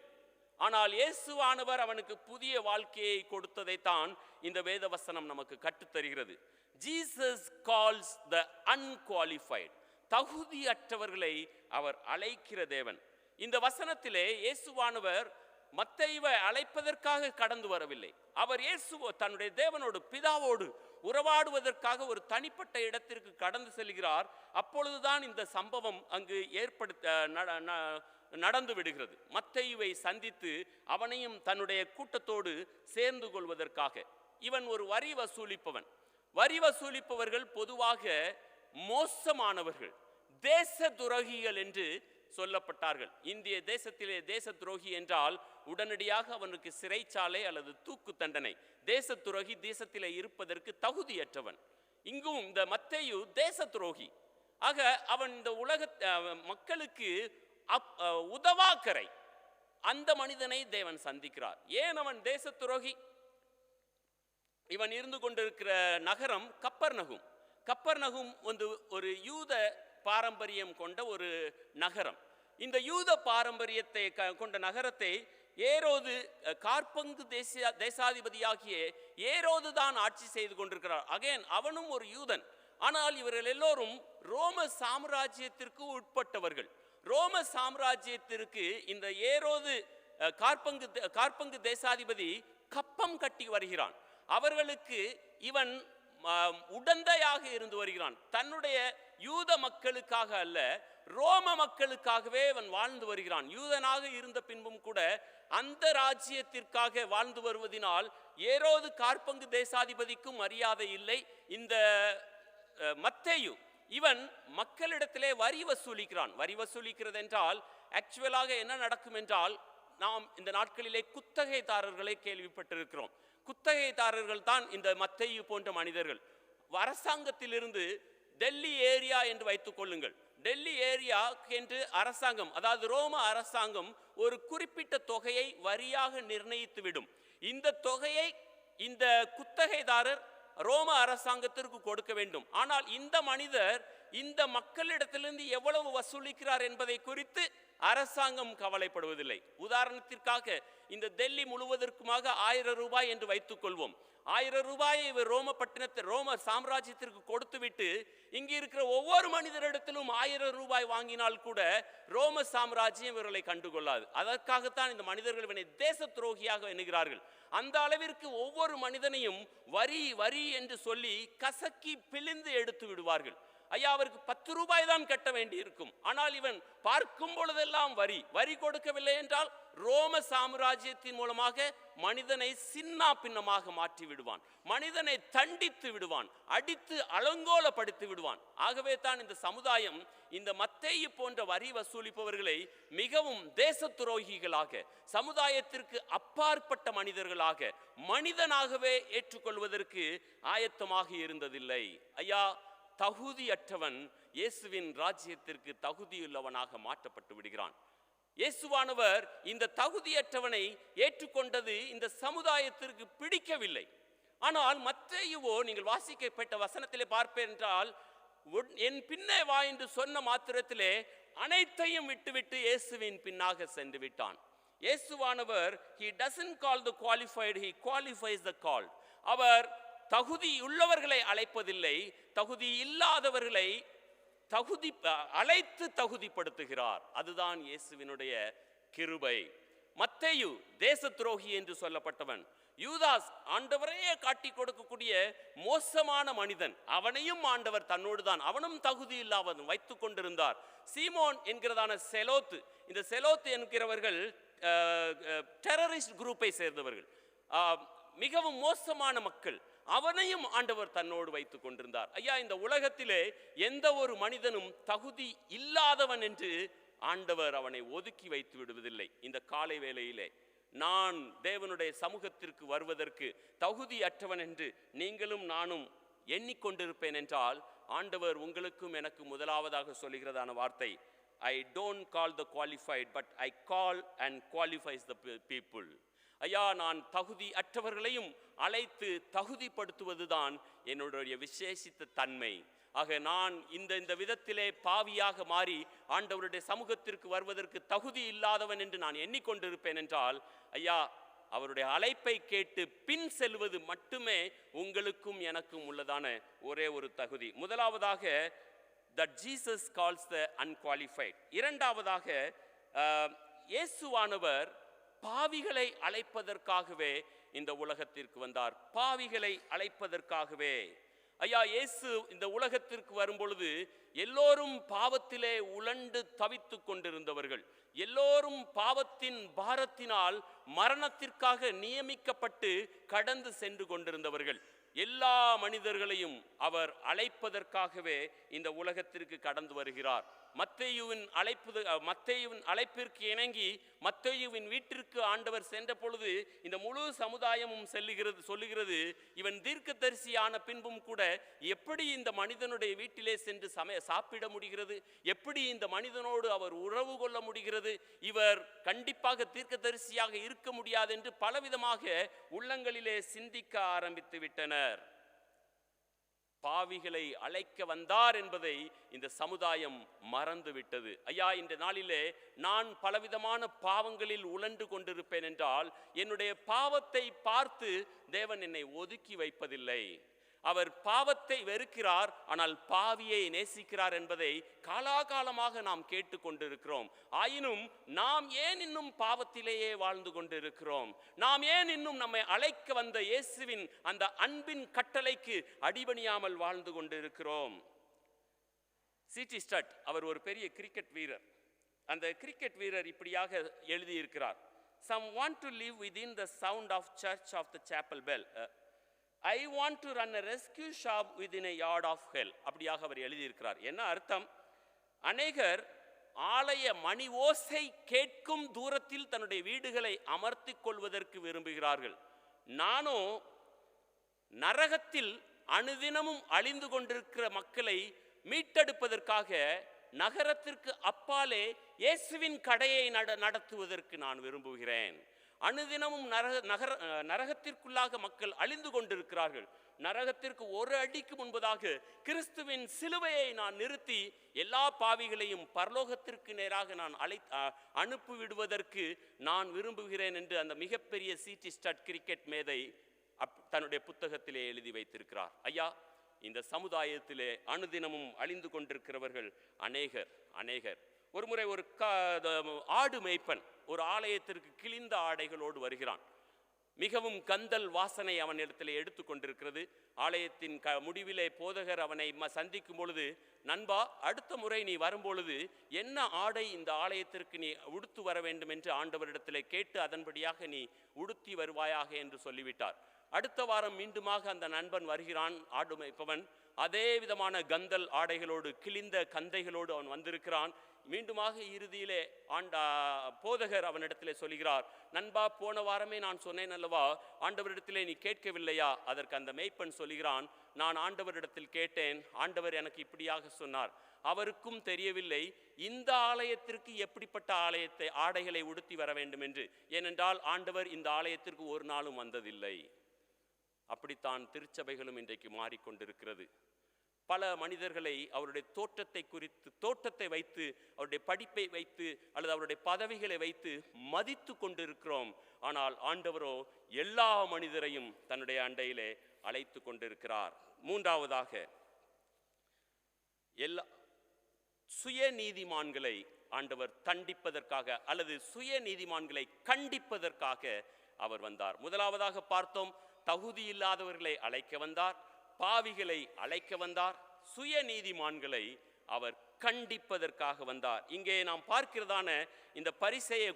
ஆனால் இயேசுவானவர் அவனுக்கு புதிய வாழ்க்கையை கொடுத்ததைத்தான் இந்த வேதவசனம் நமக்கு கற்றுத்தருகிறது. Jesus calls the unqualified. தகுதியற்றவர்களை அவர் அழைக்கிற தேவன். இந்த வசனத்திலே இயேசுவானவர் மத்தேயுவை அழைப்பதற்காக கடந்து வரவில்லை. அவர் இயேசு தன்னுடைய தேவனோடு பிதாவோடு உறவாடுவதற்காக ஒரு தனிப்பட்ட இடத்திற்கு கடந்து செல்கிறார். அப்பொழுதுதான் இந்த சம்பவம் அங்கு நடந்து விடுகிறது. மத்தேயுவை சந்தித்து அவனையும் தன்னுடைய கூட்டத்தோடு சேர்ந்து கொள்வதற்காக. இவன் ஒரு வரி வசூலிப்பவன். வரி வசூலிப்பவர்கள் பொதுவாக மோசமானவர்கள், தேச துரோகிகள் என்று சொல்லப்பட்டார்கள். இந்திய தேசத்திலே தேச துரோகி என்றால் உடனடியாக அவனுக்கு சிறைச்சாலை அல்லது தூக்கு தண்டனை. தேச துரோகி தேசத்திலே இருப்பதற்கு தகுதியற்றவன். இங்கும் இந்த மத்தேயு தேச துரோகி. ஆக அவன் இந்த உலக மக்களுக்கு உதவாக்கரை. அந்த மனிதனை தேவன் சந்திக்கிறார். ஏன் அவன் தேச துரோகி? இவன் இருந்து கொண்டிருக்கிற நகரம் கப்பர்நகும். கப்பர்நகும் ஒரு யூத பாரம்பரியம் கொண்ட ஒரு நகரம். இந்த யூத பாரம்பரியத்தை கொண்ட நகரத்தை ஏரோது காற்பங்கு தேசாதிபதியாகிய ஏரோது தான் ஆட்சி செய்து கொண்டிருக்கிறார். அகைன் அவனும் ஒரு யூதன். ஆனால் இவர்கள் எல்லோரும் ரோம சாம்ராஜ்யத்திற்கு உட்பட்டவர்கள். ரோம சாம்ராஜ்யத்திற்கு இந்த ஏரோது காற்பங்கு தேசாதிபதி கப்பம் கட்டி வருகிறான். அவர்களுக்கு இவன் உடந்தையாக இருந்து வருகிறான். தன்னுடைய யூத மக்களுக்காக அல்ல, ரோம மக்களுக்காகவே அவன் வாழ்ந்து வருகிறான். யூதனாக இருந்த பின்பும் கூட அந்த ராஜ்யத்திற்காக வாழ்ந்து வருவதனால் ஏரோது காற்பங்கு தேசாதிபதிக்கும் மரியாதை இல்லை. இந்த மத்தேயு இவன் மக்களிடத்திலே வரி வசூலிக்கிறான். வரி வசூலிக்கிறது என்றால் ஆக்சுவலாக என்ன நடக்கும் என்றால், நாம் இந்த நாட்களிலே குத்தகைதாரர்களை கேள்விப்பட்டிருக்கிறோம். குத்தகைதாரர்கள் தான் இந்த மத்தேயு போன்ற மனிதர்கள். அரசாங்கத்திலிருந்து டெல்லி ஏரியா என்று வைத்துக் கொள்ளுங்கள். டெல்லி ஏரியா என்று அரசாங்கம், அதாவது ரோம அரசாங்கம் ஒரு குறிப்பிட்ட தொகையை வரியாக நிர்ணயித்து விடும். இந்த தொகையை இந்த குத்தகைதாரர் ரோம அரசாங்கத்திற்கு கொடுக்க வேண்டும். ஆனால் இந்த மனிதர் இந்த மக்களிடத்திலிருந்து எவ்வளவு வசூலிக்கிறார் என்பதை குறித்து அரசாங்கம் கவலைப்படுவதில்லை. உதாரணத்திற்காக இந்த டெல்லி முழுவதற்குமாக 1000 ரூபாய் என்று வைத்துக் கொள்வோம். 1000 ரூபாயை இவர் ரோம சாம்ராஜ்யத்திற்கு கொடுத்துவிட்டு இங்கு இருக்கிற ஒவ்வொரு மனிதரிடத்திலும் 1000 ரூபாய் வாங்கினால் கூட ரோம சாம்ராஜ்யம் இவர்களை கண்டுகொள்ளாது. அதற்காகத்தான் இந்த மனிதர்கள் இவனை தேச துரோகியாக எண்ணுகிறார்கள். அந்த அளவிற்கு ஒவ்வொரு மனிதனையும் வரி வரி என்று சொல்லி கசக்கி பிழிந்து எடுத்து விடுவார்கள். ஐயா, அவருக்கு 10 ரூபாய் தான் கட்ட வேண்டி இருக்கும். ஆனால் இவன் பார்க்கும் பொழுதெல்லாம் வரி கொடுக்கவில்லை என்றால் ரோம சாம்ராஜ்யத்தின் மூலமாக மனிதனை சின்னா பின்னமாக மாற்றி விடுவான், மனிதனை தண்டித்து விடுவான், அடித்து அலங்கோலப்படுத்தி விடுவான். ஆகவே தான் இந்த சமுதாயம் இந்த மத்தேயு போன்ற வரி வசூலிப்பவர்களை மிகவும் தேச துரோகிகளாக, சமுதாயத்திற்கு அப்பாற்பட்ட மனிதர்களாக, மனிதனாகவே ஏற்றுக்கொள்வதற்கு ஆயத்தமாக இருந்ததில்லை. ஐயா, தகுதியற்றவன் இயேசுவின் ராஜ்யத்திற்கு தகுதியுள்ளவனாக மாற்றப்பட்டு விடுகிறான். இயேசுவானவர் இந்த தகுதியற்றவனை ஏற்றுக்கொண்டது இந்த சமுதாயத்திற்கு பிடிக்கவில்லை. ஆனால் மத்தேயுவோ, நீங்கள் வாசிக்கப்பட்ட வசனத்திலே பார்ப்பேன் என்றால், என் பின்னே வா என்று சொன்ன மாத்திரத்திலே அனைத்தையும் விட்டுவிட்டு இயேசுவின் பின்னாக சென்று விட்டான். இயேசுவானவர் he doesn't call the qualified, he qualifies the called. அவர் தகுதி உள்ளவர்களை அழைப்பதில்லை, தகுதி இல்லாதவர்களை அழைத்து தகுதிப்படுத்துகிறார். அதுதான் இயேசுவினுடைய கிருபை. மத்தேயு தேச துரோகி என்று சொல்லப்பட்டவன். யூதாஸ் ஆண்டவரையே காட்டி கொடுக்கக்கூடிய மோசமான மனிதன். அவனையும் ஆண்டவர் தன்னோடு தான், அவனும் தகுதி இல்லாதவன் வைத்துக் கொண்டிருந்தார். சீமோன் என்கிறதான செலோத்து, இந்த செலோத்து என்கிறவர்கள் டெரரிஸ்ட் குரூப்பை சேர்ந்தவர்கள், மிகவும் மோசமான மக்கள். அவனையும் ஆண்டவர் தன்னோடு வைத்துக் கொண்டிருந்தார். ஐயா, இந்த உலகத்திலே எந்த ஒரு மனிதனும் தகுதி இல்லாதவன் என்று ஆண்டவர் அவனை ஒதுக்கி வைத்து விடுவதில்லை. இந்த காலை வேளையிலே நான் தேவனுடைய சமூகத்திற்கு வருவதற்கு தகுதியற்றவன் என்று நீங்களும் நானும் எண்ணிக்கொண்டிருப்பேன் என்றால், ஆண்டவர் உங்களுக்கும் எனக்கு முதலாவதாக சொல்லுகிறதான வார்த்தை, I don't call the qualified, but I call and qualifies the people. ஐயா, நான் தகுதி அற்றவர்களையும் அழைத்து தகுதிப்படுத்துவதுதான் என்னுடைய விசேஷித்த தன்மை. ஆக நான் இந்த விதத்திலே பாவியாக மாறி ஆண்டவருடைய சமூகத்திற்கு வருவதற்கு தகுதி இல்லாதவன் என்று நான் எண்ணிக்கொண்டிருப்பேன் என்றால், ஐயா, அவருடைய அழைப்பை கேட்டு பின் செல்வது மட்டுமே உங்களுக்கும் எனக்கும் உள்ளதான ஒரே ஒரு தகுதி. முதலாவதாக, that Jesus calls the unqualified. இரண்டாவதாக, இயேசுவானவர் பாவிகளை அழைப்பதற்காகவே இந்த உலகத்திற்கு வந்தார். பாவிகளை அழைப்பதற்காகவே. ஐயா, இயேசு இந்த உலகத்திற்கு வரும்பொழுது எல்லோரும் பாவத்திலே உழண்டு தவித்து கொண்டிருந்தவர்கள், எல்லோரும் பாவத்தின் பாரத்தினால் மரணத்திற்காக நியமிக்கப்பட்டு கடந்து சென்று கொண்டிருந்தவர்கள். எல்லா மனிதர்களையும் அவர் அழைப்பதற்காகவே இந்த உலகத்திற்கு கடந்து வருகிறார். மத்தேயுவின் அழைப்பிற்கு இணங்கி மத்தேயுவின் வீட்டிற்கு ஆண்டவர் சென்ற பொழுது இந்த முழு சமுதாயமும் சொல்லுகிறது, இவன் தீர்க்கதரிசியான பின்பும் கூட எப்படி இந்த மனிதனுடைய வீட்டிலே சென்று சாப்பிட முடிகிறது, எப்படி இந்த மனிதனோடு அவர் உறவு கொள்ள முடிகிறது, இவர் கண்டிப்பாக தீர்க்கதரிசியாக இருக்க முடியாது என்று பலவிதமாக உள்ளங்களிலே சிந்திக்க ஆரம்பித்து விட்டனர். பாவிகளை அழைக்க வந்தார் என்பதை இந்த சமுதாயம் மறந்து விட்டது. ஐயா, இந்த நாளிலே நான் பலவிதமான பாவங்களில் உழண்டு கொண்டிருப்பேன் என்றால் என்னுடைய பாவத்தை பார்த்து தேவன் என்னை ஒதுக்கி வைப்பதில்லை. அவர் பாவத்தை வெறுக்கிறார், ஆனால் பாவியை நேசிக்கிறார் என்பதை காலாகாலமாக நாம் கேட்டுக்கொண்டிருக்கிறோம். ஆயினும் நாம் ஏன் இன்னும் பாவத்திலேயே வாழ்ந்து கொண்டிருக்கிறோம்? நாம் ஏன் இன்னும் நம்மை அழைக்க வந்த இயேசுவின் அந்த அன்பின் கட்டளைக்கு அடிபணியாமல் வாழ்ந்து கொண்டிருக்கிறோம்? C.T. ஸ்டட் அவர் ஒரு பெரிய கிரிக்கெட் வீரர். அந்த கிரிக்கெட் வீரர் இப்படியாக எழுதியிருக்கிறார், Some want to live within the sound of church of the chapel bell. I want to run a rescue shop within a yard of hell. அப்படியாக அவர் எழுதியிருக்கிறார். என்ன அர்த்தம்? அநேகர் ஆலய மணி ஓசை கேட்கும் தூரத்தில் தன்னுடைய வீடுகளை அமர்த்தி கொள்வதற்கு விரும்புகிறார்கள். நானோ நரகத்தில் அனுதினமும் அழிந்து கொண்டிருக்கிற மக்களை மீட்டெடுப்பதற்காக நகரத்திற்கு அப்பாலே இயேசுவின் கடையை நடத்துவதற்கு நான் விரும்புகிறேன். அனுதினமும் நரகத்திற்குள்ளாக மக்கள் அழிந்து கொண்டிருக்கிறார்கள். நரகத்திற்கு ஒரு அடிக்கு முன்பதாக கிறிஸ்துவின் சிலுவையை நான் நிறுத்தி எல்லா பாவிகளையும் பரலோகத்திற்கு நேராக நான் அனுப்பிவிடுவதற்கு நான் விரும்புகிறேன் என்று அந்த மிகப்பெரிய C.T. ஸ்டட் கிரிக்கெட் மேதை தன்னுடைய புத்தகத்திலே எழுதி வைத்திருக்கிறார். ஐயா, இந்த சமுதாயத்திலே அனுதினமும் அழிந்து கொண்டிருக்கிறவர்கள் அநேகர். ஒருமுறை ஒரு ஆடு மேய்ப்பன் ஒரு ஆலயத்திற்கு கிழிந்த ஆடைகளோடு வருகிறான். மிகவும் கந்தல் வாசனை அவன் இடத்துல எடுத்து கொண்டிருக்கிறது. ஆலயத்தின் முடிவிலே போதகர் அவனை சந்திக்கும் பொழுது, நண்பா, அடுத்த முறை நீ வரும்பொழுது என்ன ஆடை இந்த ஆலயத்திற்கு நீ உடுத்து வர வேண்டும் என்று ஆண்டவரிடத்திலே கேட்டு அதன்படியாக நீ உடுத்தி வருவாயாக என்று சொல்லிவிட்டார். அடுத்த வாரம் மீண்டுமாக அந்த நண்பன் வருகிறான். ஆடு மேய்ப்பவன் அதே விதமான கந்தல் ஆடைகளோடு கிழிந்த கந்தைகளோடு அவன் வந்திருக்கிறான். மீண்டுமாக இறுதியிலே போதகர் அவனிடத்திலே சொல்கிறார், நண்பா, போன வாரமே நான் சொன்னேன் அல்லவா, ஆண்டவரிடத்திலே நீ கேட்கவில்லையா? அதற்கு அந்த மேய்ப்பன் சொல்கிறான், நான் ஆண்டவரிடத்தில் கேட்டேன், ஆண்டவர் எனக்கு இப்படியாக சொன்னார். அவருக்கும் தெரியவில்லை இந்த ஆலயத்திற்கு எப்படிப்பட்ட ஆடைகளை உடுத்தி வர வேண்டும் என்று. ஏனென்றால் ஆண்டவர் இந்த ஆலயத்திற்கு ஒரு நாளும் வந்ததில்லை. அப்படித்தான் திருச்சபைகளும் இன்றைக்கு மாறிக்கொண்டிருக்கிறது. பல மனிதர்களை அவருடைய தோற்றத்தை வைத்து, அவருடைய படிப்பை வைத்து அல்லது அவருடைய பதவிகளை வைத்து மதித்து கொண்டிருக்கிறோம். ஆனால் ஆண்டவரோ எல்லா மனிதரையும் தன்னுடைய அண்டையிலே அழைத்து கொண்டிருக்கிறார். மூன்றாவதாக, எல்லா சுயநீதிமான்களை ஆண்டவர் தண்டிப்பதற்காக அல்லது சுயநீதிமான்களை கண்டிப்பதற்காக அவர் வந்தார். முதலாவதாக பார்த்தோம், தகுதி இல்லாதவர்களை அழைக்க வந்தார், பாவிகளை அழைக்க வந்தார், சுயநீதிமான்களை அவர் கண்டிப்பதற்காக வந்தார். இங்கே நாம் பார்க்கிறதான இந்த பரிசேய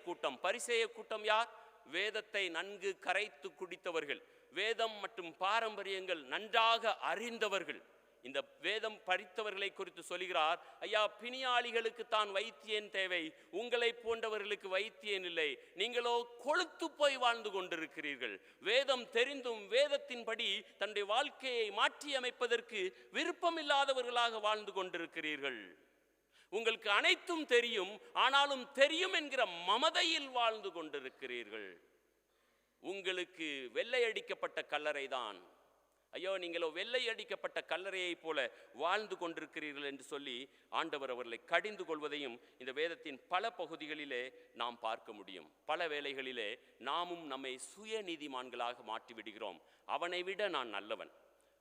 கூட்டம் யார்? வேதத்தை நன்கு கரைத்து குடித்தவர்கள், வேதம் மற்றும் பாரம்பரியங்கள் நன்றாக அறிந்தவர்கள். இந்த வேதம் படித்தவர்களை குறித்து சொல்கிறார், ஐயா, பிணியாளிகளுக்கு தான் வைத்தியன் தேவை, உங்களை போன்றவர்களுக்கு வைத்தியன் இல்லை, நீங்களோ கொழுத்து போய் வாழ்ந்து கொண்டிருக்கிறீர்கள். வேதம் தெரிந்தும் வேதத்தின்படி தன்னுடைய வாழ்க்கையை மாற்றி அமைப்பதற்கு விருப்பமில்லாதவர்களாக வாழ்ந்து கொண்டிருக்கிறீர்கள். உங்களுக்கு அனைத்தும் தெரியும், ஆனாலும் தெரியும் என்கிற மமதையில் வாழ்ந்து கொண்டிருக்கிறீர்கள். உங்களுக்கு வெள்ளையடிக்கப்பட்ட கல்லறை தான், ஐயோ நீங்களோ வெள்ளை அடிக்கப்பட்ட கல்லறையைப் போல வாழ்ந்து கொண்டிருக்கிறீர்கள் என்று சொல்லி ஆண்டவர் அவர்களை கடிந்து கொள்வதையும் இந்த வேதத்தின் பல பகுதிகளிலே நாம் பார்க்க முடியும். பல வேளைகளிலே நாமும் நம்மை சுய நீதிமான்களாக மாற்றிவிடுகிறோம். அவனை விட நான் நல்லவன்,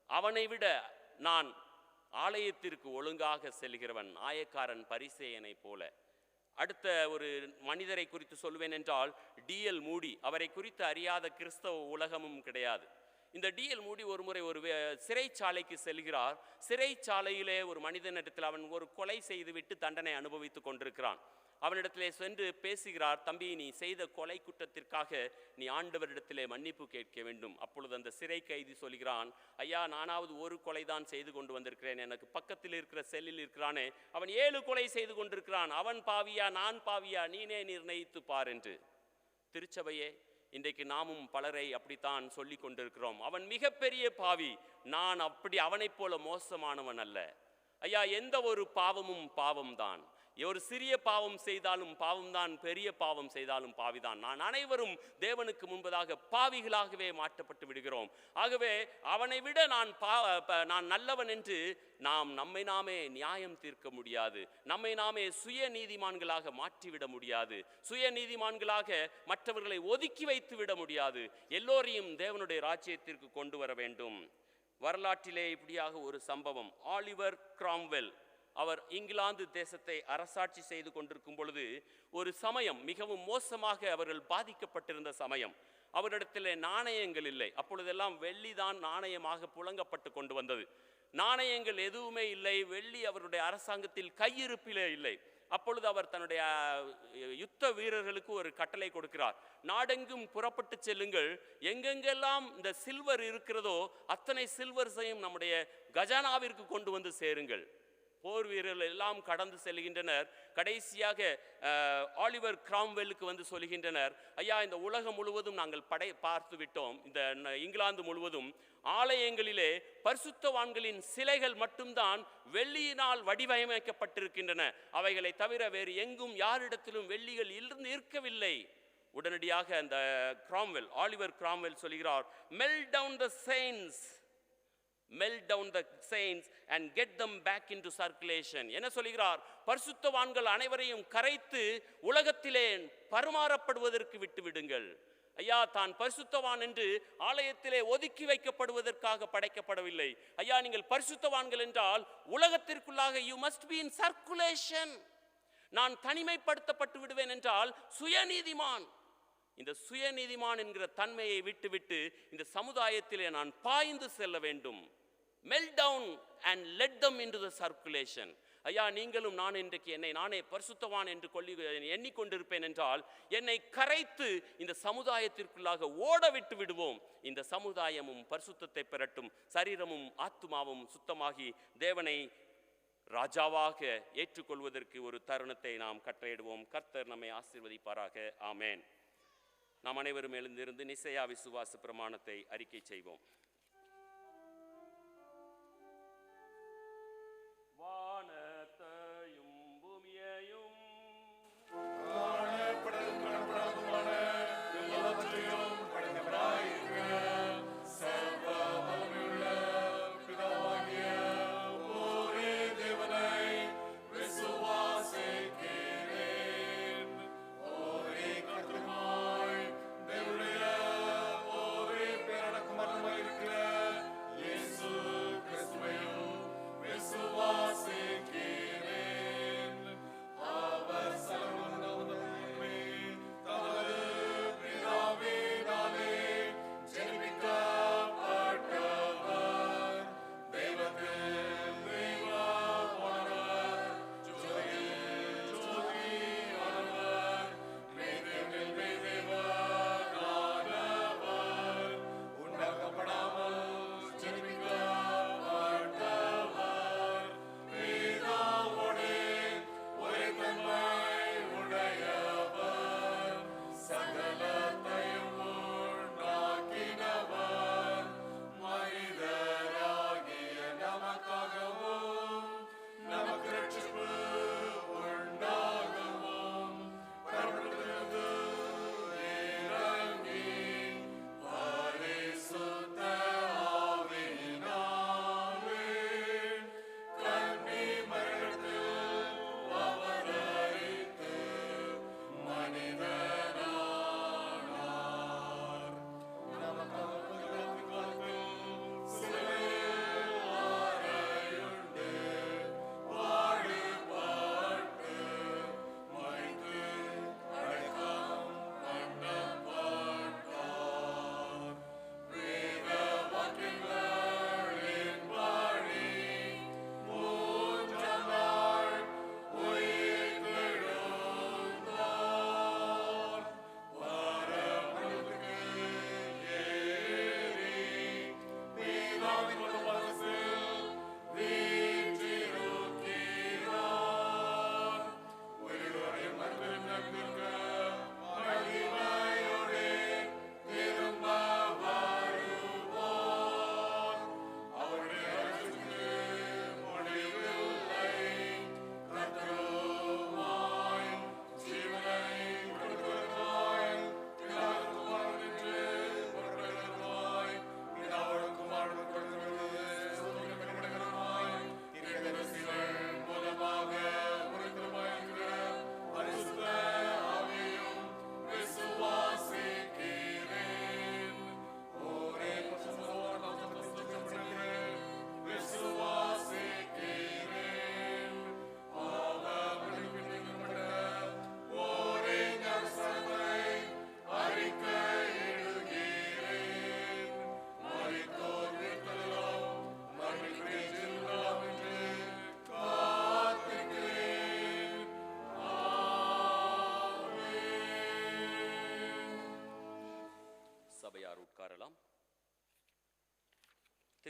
அவனை விட நான் ஆலயத்திற்கு ஒழுங்காக செல்கிறவன், ஆயக்காரன் பரிசேயனை போல. அடுத்த ஒரு மனிதரை குறித்து சொல்வேன் என்றால் டிஎல் மூடி. அவரை குறித்து அறியாத கிறிஸ்தவ உலகமும் கிடையாது. இந்த டிஎல் மூடி ஒரு முறை ஒரு சிறைச்சாலைக்கு செல்கிறார். சிறைச்சாலையிலே ஒரு மனிதனிடத்தில் அவன் ஒரு கொலை செய்துவிட்டு தண்டனை அனுபவித்து கொண்டிருக்கிறான். அவனிடத்திலே சென்று பேசுகிறார், தம்பி நீ செய்த கொலை குற்றத்திற்காக நீ ஆண்டவரிடத்திலே மன்னிப்பு கேட்க வேண்டும். அப்பொழுது அந்த சிறை கைதி சொல்கிறான், ஐயா நானாவது ஒரு கொலை தான் செய்து கொண்டு வந்திருக்கிறேன், எனக்கு பக்கத்தில் இருக்கிற செல்லில் இருக்கிறானே அவன் 7 கொலை செய்து கொண்டிருக்கிறான், அவன் பாவியா நான் பாவியா நீனே நிர்ணயித்து பார் என்று. திருச்சபையே, இன்றைக்கு நாமும் பலரை அப்படித்தான் சொல்லி கொண்டிருக்கிறோம். அவன் மிகப்பெரிய பாவி, நான் அப்படி அவனைப் போல மோசமானவன் அல்ல. ஐயா எந்த ஒரு பாவமும் பாவம்தான். ஒரு சிறிய பாவம் செய்தாலும் பாவம்தான், பெரிய பாவம் செய்தாலும் பாவிதான். நான் அனைவரும் தேவனுக்கு முன்பதாக பாவிகளாகவே மாற்றப்பட்டு விடுகிறோம். ஆகவே அவனை விட நான் நல்லவன் என்று நம்மை நாமே நியாயம் தீர்க்க முடியாது. நம்மை நாமே சுய நீதிமான்களாக மாற்றிவிட முடியாது. சுய நீதிமான்களாக மற்றவர்களை ஒதுக்கி வைத்து விட முடியாது. எல்லோரையும் தேவனுடைய ராஜ்யத்திற்கு கொண்டு வர வேண்டும். வரலாற்றிலே இப்படியாக ஒரு சம்பவம். ஆலிவர் கிராம்வெல் அவர் இங்கிலாந்து தேசத்தை அரசாட்சி செய்து கொண்டிருக்கும் பொழுது ஒரு சமயம் மிகவும் மோசமாக அவர்கள் பாதிக்கப்பட்டிருந்த சமயம். அவரிடத்தில் நாணயங்கள் இல்லை. அப்பொழுதெல்லாம் வெள்ளிதான் நாணயமாக புழங்கப்பட்டு கொண்டு வந்தது. நாணயங்கள் எதுவுமே இல்லை. வெள்ளி அவருடைய அரசாங்கத்தில் கையிருப்பிலே இல்லை. அப்பொழுது அவர் தன்னுடைய யுத்த வீரர்களுக்கு ஒரு கட்டளை கொடுக்கிறார், நாடெங்கும் புறப்பட்டு செல்லுங்கள், எங்கெங்கெல்லாம் இந்த சில்வர் இருக்கிறதோ அத்தனை சில்வர்ஸையும் நம்முடைய கஜானாவிற்கு கொண்டு வந்து சேருங்கள். போர் வீரர்கள் எல்லாம் கடந்து செல்கின்றனர். கடைசியாக ஆலிவர் கிராம்வெல்லுக்கு வந்து சொல்கின்றனர், ஐயா இந்த உலகம் முழுவதும் நாங்கள் பார்த்து விட்டோம், இந்த இங்கிலாந்து முழுவதும் ஆலயங்களிலே பரிசுத்தவான்களின் சிலைகள் மட்டும்தான் வெள்ளியினால் வடிவமைக்கப்பட்டிருக்கின்றன, அவைகளை தவிர வேறு எங்கும் யாரிடத்திலும் வெள்ளிகள் இருக்கவில்லை. உடனடியாக அந்த ஆலிவர் கிராம்வெல் சொல்கிறார், melt down the chains, melt down the saints and get them back into circulation. என்ன சொல்கிறார்? பரிசுத்தவான்கள் அனைவரையும் கரைத்து உலகத்திலே பரிமாறப்படுவதற்கு விட்டு விடுங்கள். ஐயா தான் பரிசுத்தவான் என்று ஆலயத்திலே ஒதுக்கி வைக்கப்படுவதற்காக படைக்கப்படவில்லை. ஐயா நீங்கள் பரிசுத்தவான்கள் என்றால் உலகத்திற்குள்ளாக you must be in circulation. நான் தனிமைப்படுத்தப்பட்டு விடுவேன் என்றால் சுயநீதிமான். இந்த சுயநீதிமான் என்கிற தன்மையை விட்டுவிட்டு இந்த சமுதாயத்திலே நான் பாய்ந்து செல்ல வேண்டும். Melt down and let them into the circulation. ஐயா நீங்களும் நான் இன்றைக்கு என்னை நானே பரிசுத்தவான் என்று எண்ணிக்கொண்டிருப்பேன் என்றால் என்னை கரைத்து இந்த சமுதாயத்திற்குள்ளாக ஓட விட்டு விடுவோம். இந்த சமுதாயமும் பரிசுத்தத்தை பெறட்டும், சரீரமும் ஆத்துமாவும் சுத்தமாகி தேவனை ராஜாவாக ஏற்றுக்கொள்வதற்கு ஒரு தருணத்தை நாம் கட்டளையிடுவோம். கர்த்தர் நம்மை ஆசீர்வதிப்பாராக. ஆமேன். நாம் அனைவரும் எழுந்திருந்து நிசையா விசுவாச பிரமாணத்தை அறிக்கை செய்வோம். வானத்தையும் பூமியையும் இருக்கிற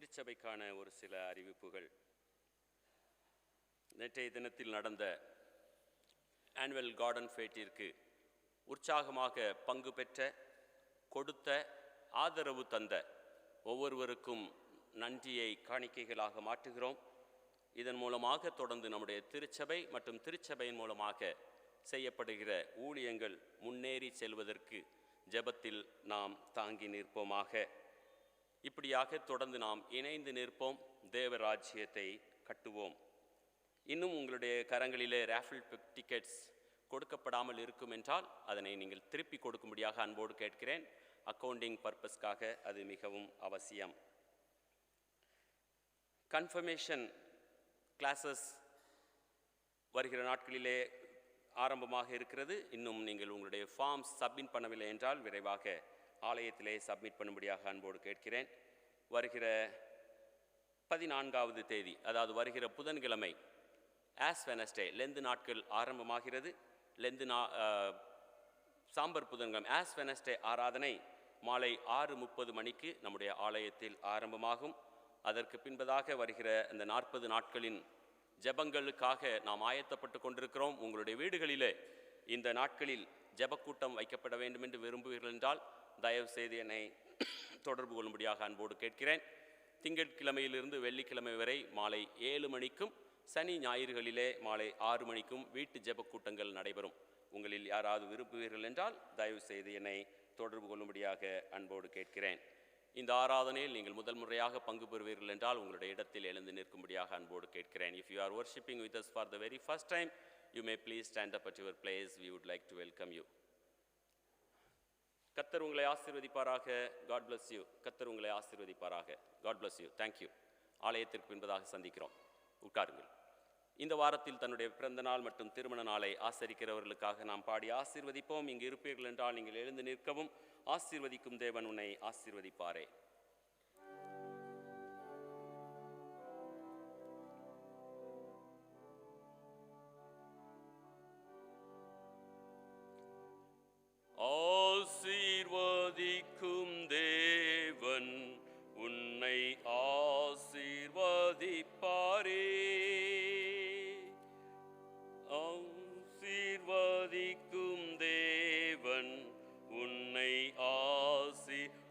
திருச்சபைக்கான ஒரு சில அறிவிப்புகள். நேற்றைய தினத்தில் நடந்த ஆனுவல் கார்டன் ஃபேட்டிற்கு உற்சாகமாக பங்கு பெற்ற, கொடுத்த, ஆதரவு தந்த ஒவ்வொருவருக்கும் நன்றியை காணிக்கைகளாக மாற்றுகிறோம். இதன் மூலமாக தொடர்ந்து நம்முடைய திருச்சபை மற்றும் திருச்சபையின் மூலமாக செய்யப்படுகிற ஊழியங்கள் முன்னேறி செல்வதற்கு ஜெபத்தில் நாம் தாங்கி நிற்போமாக. இப்படியாக தொடர்ந்து நாம் இணைந்து நிற்போம், தேவராஜ்யத்தை கட்டுவோம். இன்னும் உங்களுடைய கரங்களிலே ராஃபிள் டிக்கெட்ஸ் கொடுக்கப்படாமல் இருக்கும் என்றால் அதனை நீங்கள் திருப்பி கொடுக்கும்படியாக அன்போடு கேட்கிறேன். அக்கவுண்டிங் பர்பஸ்க்காக அது மிகவும் அவசியம். கன்ஃபர்மேஷன் கிளாஸஸ் வருகிற நாட்களிலே ஆரம்பமாக இருக்கிறது. இன்னும் நீங்கள் உங்களுடைய ஃபார்ம்ஸ் சப்மிட் பண்ணவில்லை என்றால் விரைவாக ஆலயத்திலே சப்மிட் பண்ணும்படியாக அன்போடு கேட்கிறேன். வருகிற 14ஆவது தேதி, அதாவது வருகிற புதன்கிழமை, ஆஸ் வெனஸ்டே, லெந்து நாட்கள் ஆரம்பமாகிறது. லெந்து சாம்பர் புதன்கிழமை ஆஸ் வெனஸ்டே ஆராதனை மாலை 6:30 மணிக்கு நம்முடைய ஆலயத்தில் ஆரம்பமாகும். அதற்கு பின்பதாக வருகிற இந்த 40 நாட்களின் ஜெபங்களுக்காக நாம் ஆயத்தப்பட்டு கொண்டிருக்கிறோம். உங்களுடைய வீடுகளிலே இந்த நாட்களில் ஜெபக்கூட்டம் வைக்கப்பட வேண்டும் என்று விரும்புவீர்கள் என்றால் தயவு செய்து என்னை தொடர்பு கொள்ளும்படியாக அன்போடு கேட்கிறேன். திங்கட்கிழமையிலிருந்து வெள்ளிக்கிழமை வரை மாலை 7 மணிக்கும் சனி ஞாயிறுகளிலே மாலை 6 மணிக்கும் வீட்டு ஜெபக்கூட்டங்கள் நடைபெறும். உங்களில் யாராவது விரும்புவீர்கள் என்றால் தயவு செய்து என்னை தொடர்பு கொள்ளும்படியாக அன்போடு கேட்கிறேன். இந்த ஆராதனையில் நீங்கள் முதல் முறையாக பங்கு பெறுவீர்கள் என்றால் உங்களுடைய இடத்தில் எழுந்து நிற்கும்படியாக அன்போடு கேட்கிறேன். If you are worshipping with us for the very first time, you may please stand up at your place. We would like to welcome you. கர்த்தர் உங்களை ஆசீர்வதிப்பாராக. God bless you. கர்த்தர் உங்களை ஆசீர்வதிப்பாராக. God bless you. Thank you. ஆலயத்திற்கு பின்பதாக சந்திக்கிறோம். உட்காருங்கள். இந்த வாரத்தில் தன்னுடைய பிறந்த நாள் மற்றும் திருமண நாளை ஆசரிக்கிறவர்களுக்காக நாம் பாடி ஆசீர்வதிப்போம். இங்கு இருப்பீர்கள் என்றால் நீங்கள் எழுந்து நிற்கவும். ஆசீர்வதிக்கும் தேவன் உன்னை ஆசீர்வதிப்பாரே. ஆசீர்வதிக்கும் தேவன் உன்னை ஆசீர்வதிப்பாரே. ஆசீர்வதிக்கும் தேவன் உன்னை ஆசீர்வதிப்பாரே.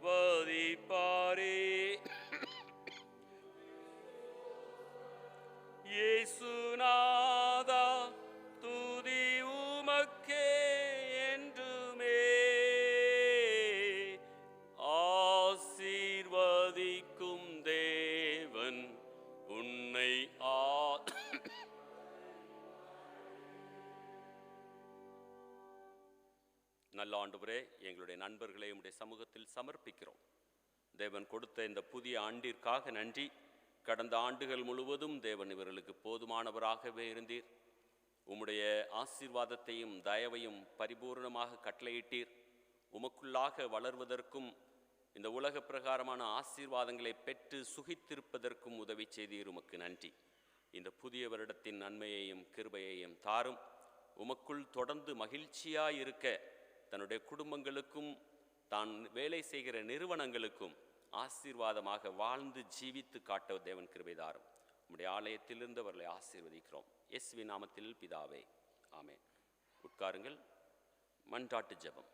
இயேசுநாதா துதி உமக்கே என்றுமே. ஆசீர்வதிக்கும் தேவன் உன்னை நல்ல ஆண்டவரே, எங்களுடைய நண்பர்களை உம்முடைய சமூகத்தில் சமர்ப்பிக்கிறோம். தேவன் கொடுத்த இந்த புதிய ஆண்டிற்காக நன்றி. கடந்த ஆண்டுகள் முழுவதும் தேவன் இவர்களுக்கு போதுமானவராகவே இருந்தீர். உம்முடைய ஆசீர்வாதத்தையும் தயவையும் பரிபூர்ணமாக கட்டளையிட்டீர். உமக்குள்ளாக வளர்வதற்கும் இந்த உலக பிரகாரமான ஆசீர்வாதங்களை பெற்று சுகித்திருப்பதற்கும் உதவி செய்தீர். உமக்கு நன்றி. இந்த புதிய வருடத்தின் நன்மையையும் கிருபையையும் தாரும். உமக்குள் தொடர்ந்து மகிழ்ச்சியாயிருக்க தன்னுடைய குடும்பங்களுக்கும் தான் வேலை செய்கிற நிறுவனங்களுக்கும் ஆசீர்வாதமாக வாழ்ந்து ஜீவித்து காட்ட தேவன் கிருபை தாரும். உம்முடைய ஆலயத்திலிருந்து அவர்களை ஆசீர்வதிக்கிறோம். இயேசுவின் நாமத்தில் பிதாவே, ஆமென். உட்காருங்கள். மன்றாட்டு ஜெபம்.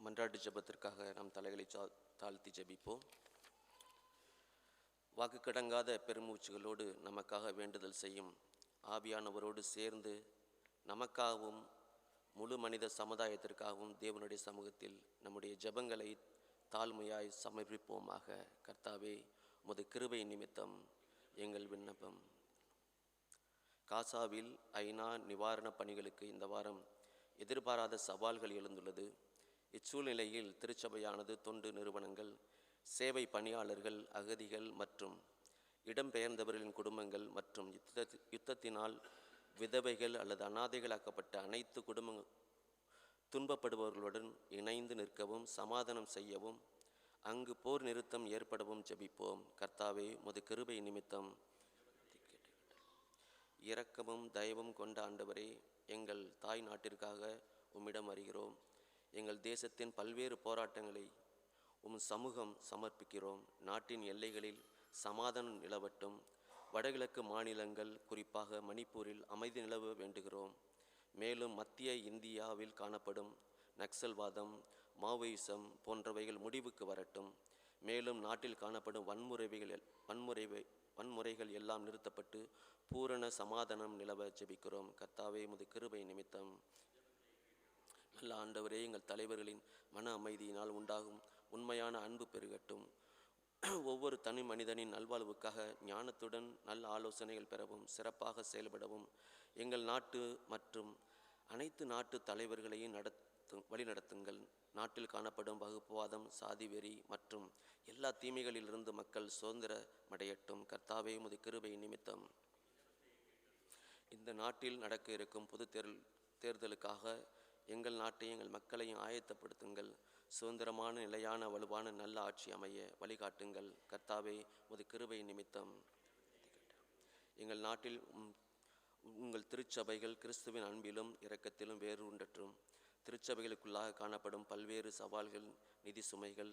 மன்றாட்டு ஜெபத்திற்காக நாம் தலைகளை தாழ்த்தி ஜெபிப்போம். வாக்கு கடங்காத பெருமூச்சுகளோடு நமக்காக வேண்டுதல் செய்யும் ஆவியானவரோடு சேர்ந்து நமக்காகவும் முழு மனித சமுதாயத்திற்காகவும் தேவனுடைய சமூகத்தில் நம்முடைய ஜெபங்களை தாழ்மையாய் சமர்ப்பிப்போமாக. கர்த்தாவே, உமது கிருபை நிமித்தம் எங்கள் விண்ணப்பம். காசாவில் ஐநா நிவாரணப் பணிகளுக்கு இந்த வாரம் எதிர்பாராத சவால்கள் எழுந்துள்ளது. இச்சூழ்நிலையில் திருச்சபையானது தொண்டு நிறுவனங்கள், சேவை பணியாளர்கள், அகதிகள் மற்றும் இடம்பெயர்ந்தவர்களின் குடும்பங்கள் மற்றும் யுத்தத்தினால் விதவைகள் அல்லது அனாதைகளாக்கப்பட்ட அனைத்து துன்பப்படுபவர்களுடன் இணைந்து நிற்கவும், சமாதானம் செய்யவும், அங்கு போர் நிறுத்தம் ஏற்படவும் ஜெபிப்போம். கர்த்தாவே, உமது கிருபை நிமித்தம் இரக்கமும் தயவும் கொண்ட ஆண்டவரே, எங்கள் தாய் நாட்டிற்காக உம்மிடம் வருகிறோம். எங்கள் தேசத்தின் பல்வேறு போராட்டங்களை உம் சமூகம் சமர்ப்பிக்கிறோம். நாட்டின் எல்லைகளில் சமாதானம் நிலவட்டும். வடகிழக்கு மாநிலங்கள், குறிப்பாக மணிப்பூரில் அமைதி நிலவ வேண்டுகிறோம். மேலும் மத்திய இந்தியாவில் காணப்படும் நக்சல்வாதம், மாவோயிசம் போன்றவைகள் முடிவுக்கு வரட்டும். மேலும் நாட்டில் காணப்படும் வன்முறைகள் எல்லாம் நிறுத்தப்பட்டு பூரண சமாதானம் நிலவ ஜெபிக்கிறோம். கர்த்தாவே, உமது கிருபை நிமித்தம் நல்ல ஆண்டவரே, எங்கள் தலைவர்களின் மன அமைதியினால் உண்டாகும் உண்மையான அன்பு பெருகட்டும். ஒவ்வொரு தனி மனிதனின் நல்வாழ்வுக்காக ஞானத்துடன் நல்ல ஆலோசனைகள் பெறவும் சிறப்பாக செயல்படவும் எங்கள் நாட்டு மற்றும் அனைத்து நாட்டு தலைவர்களையும் வழிநடத்துங்கள். நாட்டில் காணப்படும் வகுப்புவாதம், சாதி வெறி மற்றும் எல்லா தீமைகளிலிருந்து மக்கள் சுதந்திரமடையட்டும். கர்த்தாவே, உமது கிருபை நிமித்தம் இந்த நாட்டில் நடக்க இருக்கும் பொது தேர்தலுக்காக எங்கள் நாட்டையும் எங்கள் மக்களையும் ஆயத்தப்படுத்துங்கள். சுதந்திரமான, நிலையான, வலுவான நல்ல ஆட்சி அமைய வழிகாட்டுங்கள். கர்த்தாவே, உமது கிருபை நிமித்தம் எங்கள் நாட்டில் உங்கள் திருச்சபைகள் கிறிஸ்துவின் அன்பிலும் இரக்கத்திலும் வேறு உண்டற்றும். திருச்சபைகளுக்குள்ளாக காணப்படும் பல்வேறு சவால்கள், நிதி சுமைகள்,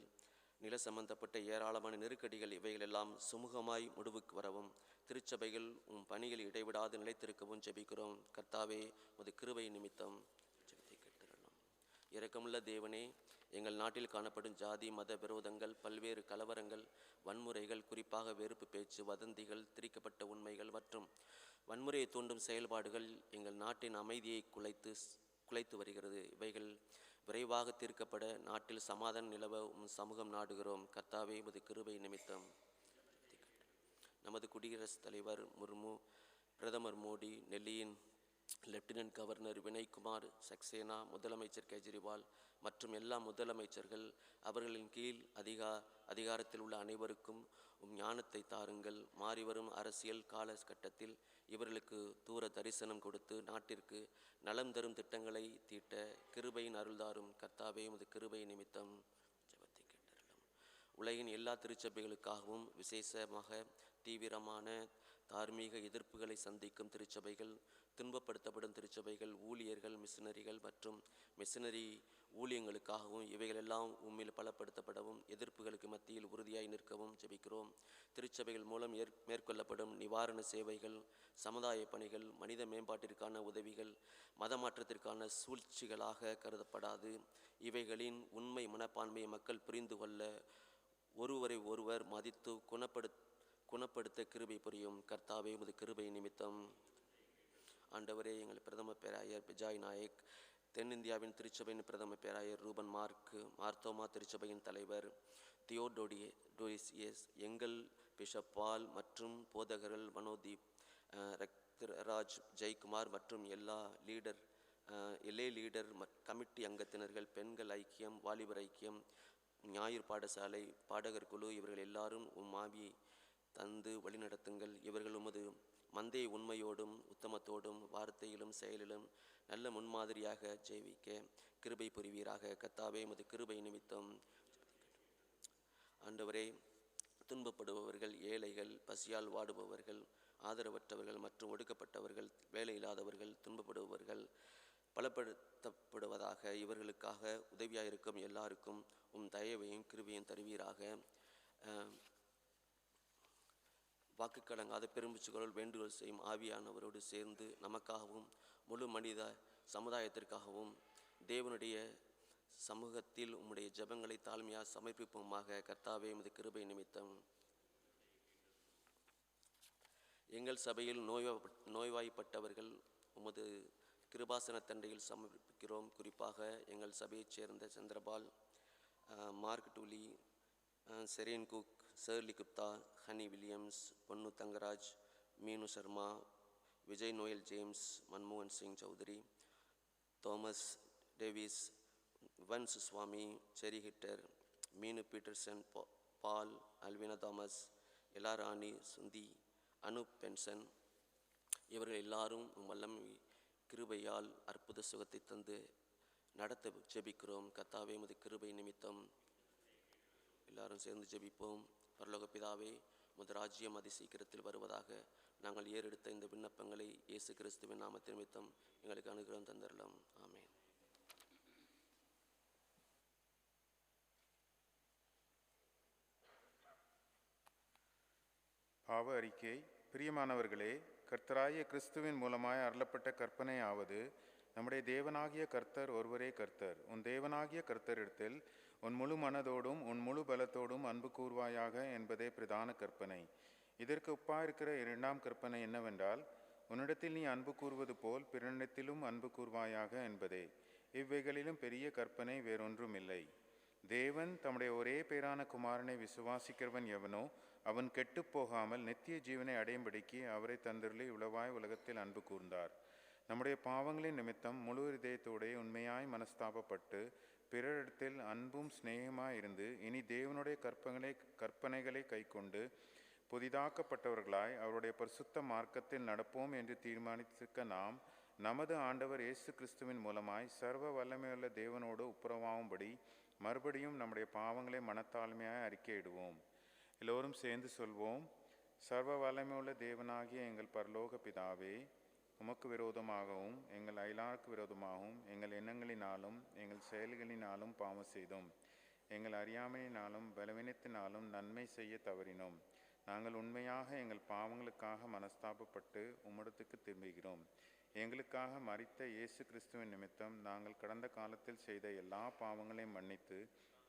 நில சம்பந்தப்பட்ட ஏராளமான நெருக்கடிகள் இவைகளெல்லாம் சுமூகமாய் முடிவுக்கு வரவும் திருச்சபைகள் பணியில் இடைவிடாது நிலைத்திருக்கவும் ஜெபிக்கிறோம். கர்த்தாவே, உமது கிருபை நிமித்தம் ஜெபத்தை கேட்டருளும். இரக்கமுள்ள தேவனே, எங்கள் நாட்டில் காணப்படும் ஜாதி மத விரோதங்கள், பல்வேறு கலவரங்கள், வன்முறைகள், குறிப்பாக வெறுப்பு பேச்சு, வதந்திகள், திரிக்கப்பட்ட உண்மைகள் மற்றும் வன்முறையை தூண்டும் செயல்பாடுகள் எங்கள் நாட்டின் அமைதியை குலைத்து வருகிறது. இவைகள் விரைவாக தீர்க்கப்பட நாட்டில் சமாதானம் நிலவ சமூகம் நாடுகிறோம். கர்த்தாவே, உமது கிருபை நிமித்தம் நமது குடியரசுத் தலைவர் முர்மு, பிரதமர் மோடி, டெல்லியின் லெப்டினன்ட் கவர்னர் வினய்குமார் சக்சேனா, முதலமைச்சர் கெஜ்ரிவால் மற்றும் எல்லா முதலமைச்சர்கள், அவர்களின் கீழ் அதிகாரத்தில் உள்ள அனைவருக்கும் ஞானத்தை தாருங்கள். மாறிவரும் அரசியல் காலகட்டத்தில் இவர்களுக்கு தூர தரிசனம் கொடுத்து நாட்டிற்கு நலம் தரும் திட்டங்களை தீட்ட கிருபையின் அருள்தாரும். கர்த்தாவே, உமது கிருபை நிமித்தம் ஜெபத்தை கேட்டருளும். உலகின் எல்லா திருச்சபைகளுக்காகவும் விசேஷமாக தீவிரமான தார்மீக எதிர்ப்புகளை சந்திக்கும் திருச்சபைகள், துன்பப்படுத்தப்படும் திருச்சபைகள், ஊழியர்கள், மிஷனரிகள் மற்றும் மிஷனரி ஊழியங்களுக்காகவும் இவைகளெல்லாம் உம்மில் பலப்படுத்தப்படவும் எதிர்ப்புகளுக்கு மத்தியில் உறுதியாய் நிற்கவும் ஜெபிக்கிறோம். திருச்சபைகள் மூலம் மேற்கொள்ளப்படும் நிவாரண சேவைகள், சமுதாய பணிகள், மனித மேம்பாட்டிற்கான உதவிகள் மதமாற்றத்திற்கான சூழ்ச்சிகளாக கருதப்படாது. இவைகளின் உண்மை மனப்பான்மையை மக்கள் புரிந்து கொள்ள ஒருவரை ஒருவர் மதித்து குணப்படுத்த கிருபை புரியும். கர்த்தாவே, உமது கிருபை நிமித்தம் ஆண்டவரே, எங்கள் பிரதம பேராயர் பிஜாய் நாயக், தென்னிந்தியாவின் திருச்சபையின் பிரதம பேராயர் ரூபன் மார்த்தோமா திருச்சபையின் தலைவர் தியோடோரியஸ், எங்கள் பிஷப் பால் மற்றும் போதகர்கள் மனோதீப், ரக்தராஜ், ஜெயக்குமார் மற்றும் லீடர் கமிட்டி அங்கத்தினர்கள், பெண்கள் ஐக்கியம், வாலிபர் ஐக்கியம், ஞாயிறு பாடசாலை பாடகர் குழு, இவர்கள் எல்லாரும் ஆவியை தந்து வழிநடத்துங்கள். இவர்கள் உமது மந்தையை உண்மையோடும் உத்தமத்தோடும் வார்த்தையிலும் செயலிலும் நல்ல முன்மாதிரியாக ஜெயிக்க கிருபை புரிவீராக. கர்த்தாவே, உமது கிருபை நிமித்தம் ஆண்டவரே, துன்பப்படுபவர்கள், ஏழைகள், பசியால் வாடுபவர்கள், ஆதரவற்றவர்கள் மற்றும் ஒடுக்கப்பட்டவர்கள், வேலை இல்லாதவர்கள், துன்பப்படுபவர்கள் பலப்படுத்தப்படுவதாக. இவர்களுக்காக உதவியாயிருக்கும் எல்லாருக்கும் தயவையும் கிருபையும் தருவீராக. வாக்குக்கடங்காத பெரும்புச்சுகளுள் வேண்டுகோள் செய்யும் ஆவியானவரோடு சேர்ந்து நமக்காகவும் முழு மனித சமுதாயத்திற்காகவும் தேவனுடைய சமூகத்தில் உம்முடைய ஜெபங்களை தாழ்மையாக சமர்ப்பிப்போமாக. கர்த்தாவே, உமது கிருபை நிமித்தம் எங்கள் சபையில் நோய்வாய்ப்பட்டவர்கள் உமது கிருபாசன தண்டையில் சமர்ப்பிக்கிறோம். குறிப்பாக எங்கள் சபையைச் சேர்ந்த Chandrapal, Mark Dooley, Shereen Cook, Shirley Gupta, Honey Williams, Ponnu Thangaraj, Meenu Sharma, Vijay Noel James, மன்மோகன் Singh Chaudhary, Thomas Davis, Vance Swami, Cherry Hitter, Meenu Peterson, Paul, Alvina Thomas, Elarani, Sundhi, Anoop Benson, இவர்கள் எல்லாரும் வல்லமை கிருபையால் அற்புத சுகத்தை தந்து நடத்த ஜெபிக்கிறோம். கர்த்தாவே, உமது கிருபை நிமித்தம் எல்லாரும் சேர்ந்து ஜெபிப்போம். பரலோக பிதாவே, உமது ராஜ்யம் அதி சீக்கிரத்தில் வருவதாக. நாங்கள் ஏறெடுத்த இந்த விண்ணப்பங்களை இயேசு கிறிஸ்துவின் நாமத்தின் நிமித்தம் எங்களுக்கு அனுகிரகம் தந்தரலாம். ஆமென். பாவ அறிக்கை. பிரியமானவர்களே, கர்த்தராகிய கிறிஸ்துவின் மூலமாய் அருளப்பட்ட கற்பனையாவது, நம்முடைய தேவனாகிய கர்த்தர் ஒருவரே கர்த்தர். உன் தேவனாகிய கர்த்தரிடத்தில் உன் முழு மனதோடும் உன் முழு பலத்தோடும் அன்பு கூர்வாயாக என்பதே பிரதான கற்பனை. இதற்கு ஒப்பாயிருக்கிற இரண்டாம் கற்பனை என்னவென்றால், உன்னிடத்தில் நீ அன்பு கூறுவது போல் பிறனிடத்திலும் அன்பு கூர்வாயாக என்பதே. இவ்வைகளிலும் பெரிய கற்பனை வேறொன்றும் இல்லை. தேவன் தம்முடைய ஒரே பேரான குமாரனை விசுவாசிக்கிறவன் எவனோ அவன் கெட்டுப்போகாமல் நித்திய ஜீவனை அடையும்படிக்கு அவரை தந்தருளி இவ்வளவாய் உலகத்தில் அன்பு கூர்ந்தார். நம்முடைய பாவங்களின் நிமித்தம் முழு இதயத்தோடே உண்மையாய் மனஸ்தாபப்பட்டு பிறரிடத்தில் அன்பும் சிநேகமாய் இருந்து இனி தேவனுடைய கற்பனைகளை கைக்கொண்டு புதிதாக்கப்பட்டவர்களாய் அவருடைய பரிசுத்த மார்க்கத்தில் நடப்போம் என்று தீர்மானித்திருக்க நாம் நமது ஆண்டவர் இயேசு கிறிஸ்துவின் மூலமாய் சர்வ வல்லமையுள்ள தேவனோடு ஒப்புரவாகும்படி மறுபடியும் நம்முடைய பாவங்களை மனத்தாழ்மையாய் அறிக்கையிடுவோம். எல்லோரும் சேர்ந்து சொல்வோம். சர்வ வல்லமையுள்ள தேவனாகிய எங்கள் பரலோக பிதாவே, உமக்கு விரோதமாகவும் எங்கள் அயலாருக்கு விரோதமாகவும் எங்கள் எண்ணங்களினாலும் எங்கள் செயல்களினாலும் பாவம் செய்தோம். எங்கள் அறியாமையினாலும் பலவீனத்தினாலும் நன்மை செய்ய தவறினோம். நாங்கள் உண்மையாக எங்கள் பாவங்களுக்காக மனஸ்தாபப்பட்டு உம்மிடத்துக்கு திரும்புகிறோம். எங்களுக்காக மரித்த இயேசு கிறிஸ்துவின் நிமித்தம் நாங்கள் கடந்த காலத்தில் செய்த எல்லா பாவங்களையும் மன்னித்து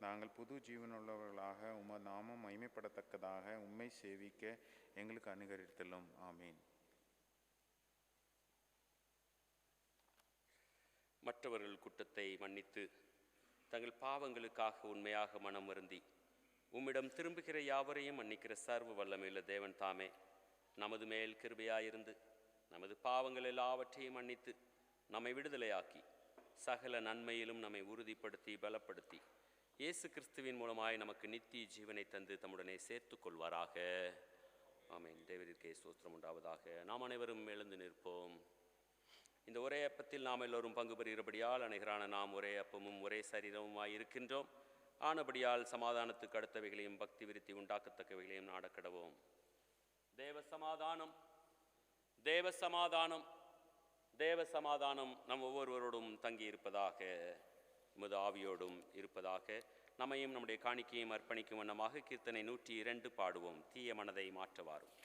நாங்கள் புது ஜீவனுள்ளவர்களாக உமது நாமம் மகிமைப்படத்தக்கதாக உம்மை சேவிக்க எங்களுக்கு அனுகரித்தலும். ஆமீன். மற்றவர்கள் குற்றத்தை மன்னித்து தங்கள் பாவங்களுக்காக உண்மையாக மனம் வருந்தி உம்மிடம் திரும்புகிற யாவரையும் மன்னிக்கிற சர்வ வல்லமையுள்ள தேவன் தாமே நமது மேல் கிருபையாயிருந்து நமது பாவங்கள் எல்லாவற்றையும் மன்னித்து நம்மை விடுதலையாக்கி சகல நன்மையிலும் நம்மை உறுதிப்படுத்தி பலப்படுத்தி இயேசு கிறிஸ்துவின் மூலமாய் நமக்கு நித்திய ஜீவனை தந்து தம்முடனே சேர்த்து கொள்வாராக. ஆமென். தேவனுக்கே ஸ்தோத்திரம் உண்டாவதாக. நாம் அனைவரும் எழுந்து நிற்போம். இந்த ஒரே அப்பத்தில் நாம் எல்லோரும் பங்கு பெறுகிறபடியால் அனைவரான நாம் ஒரே அப்பமும் ஒரே சரீரமுமாய் இருக்கின்றோம். ஆனபடியால் சமாதானத்துக்கு அடுத்தவைகளையும் பக்தி விருத்தி உண்டாக்கத்தக்கவைகளையும் நாடக்கடவோம். தேவ சமாதானம், தேவ சமாதானம், தேவ சமாதானம் நம் ஒவ்வொருவரோடும் தங்கி இருப்பதாக, உமது ஆவியோடும் இருப்பதாக. நம்மையும் நம்முடைய காணிக்கையும் அர்ப்பணிக்கும் வண்ணமாக கீர்த்தனை 102 பாடுவோம். தீய மனதை மாற்றவாரும்.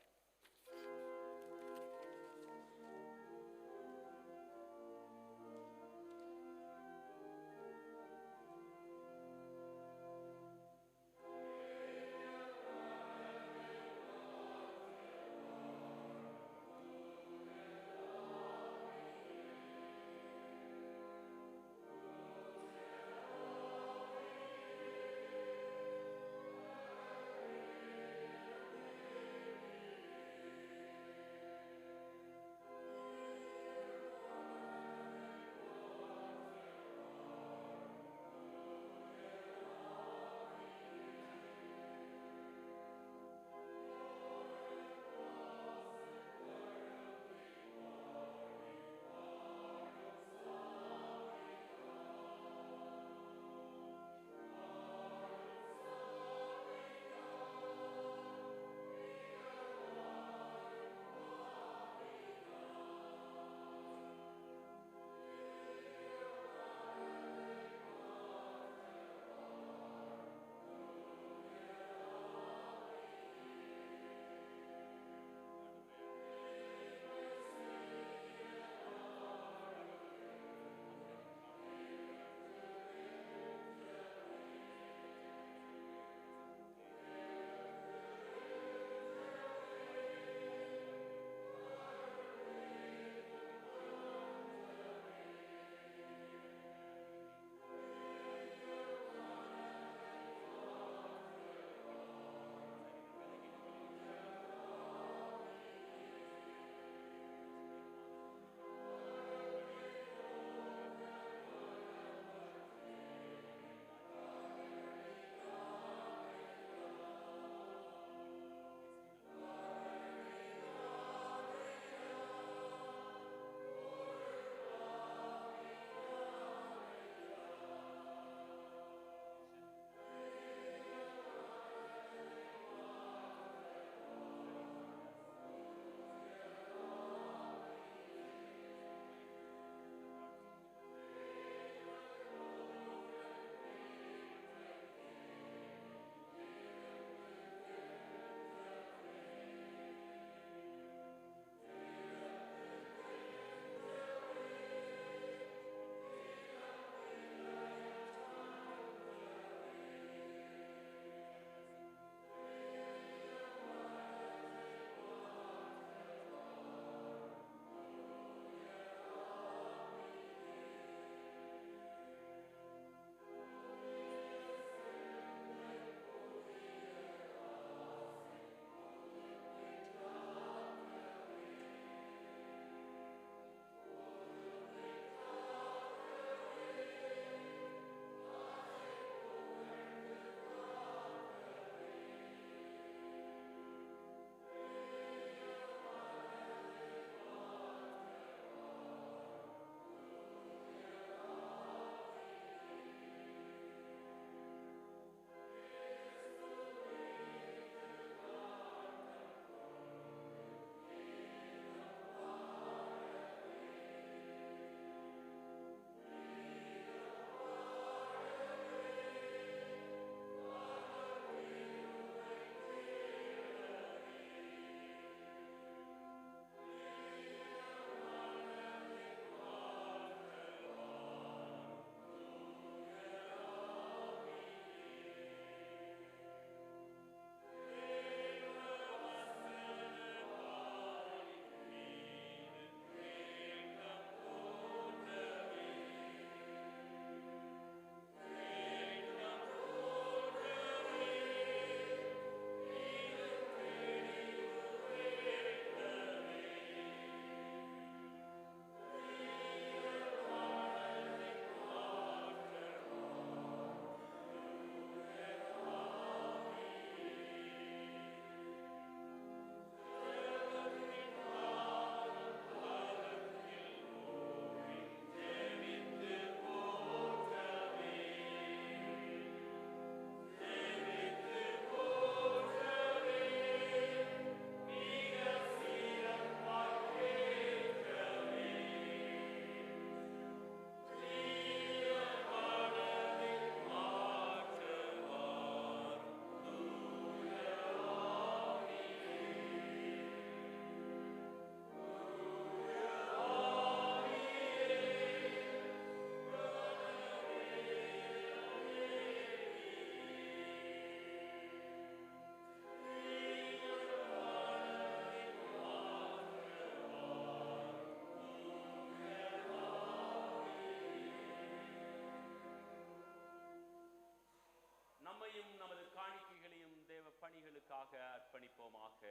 ஆண்டவருக்காக அர்ப்பணிப்போமாக.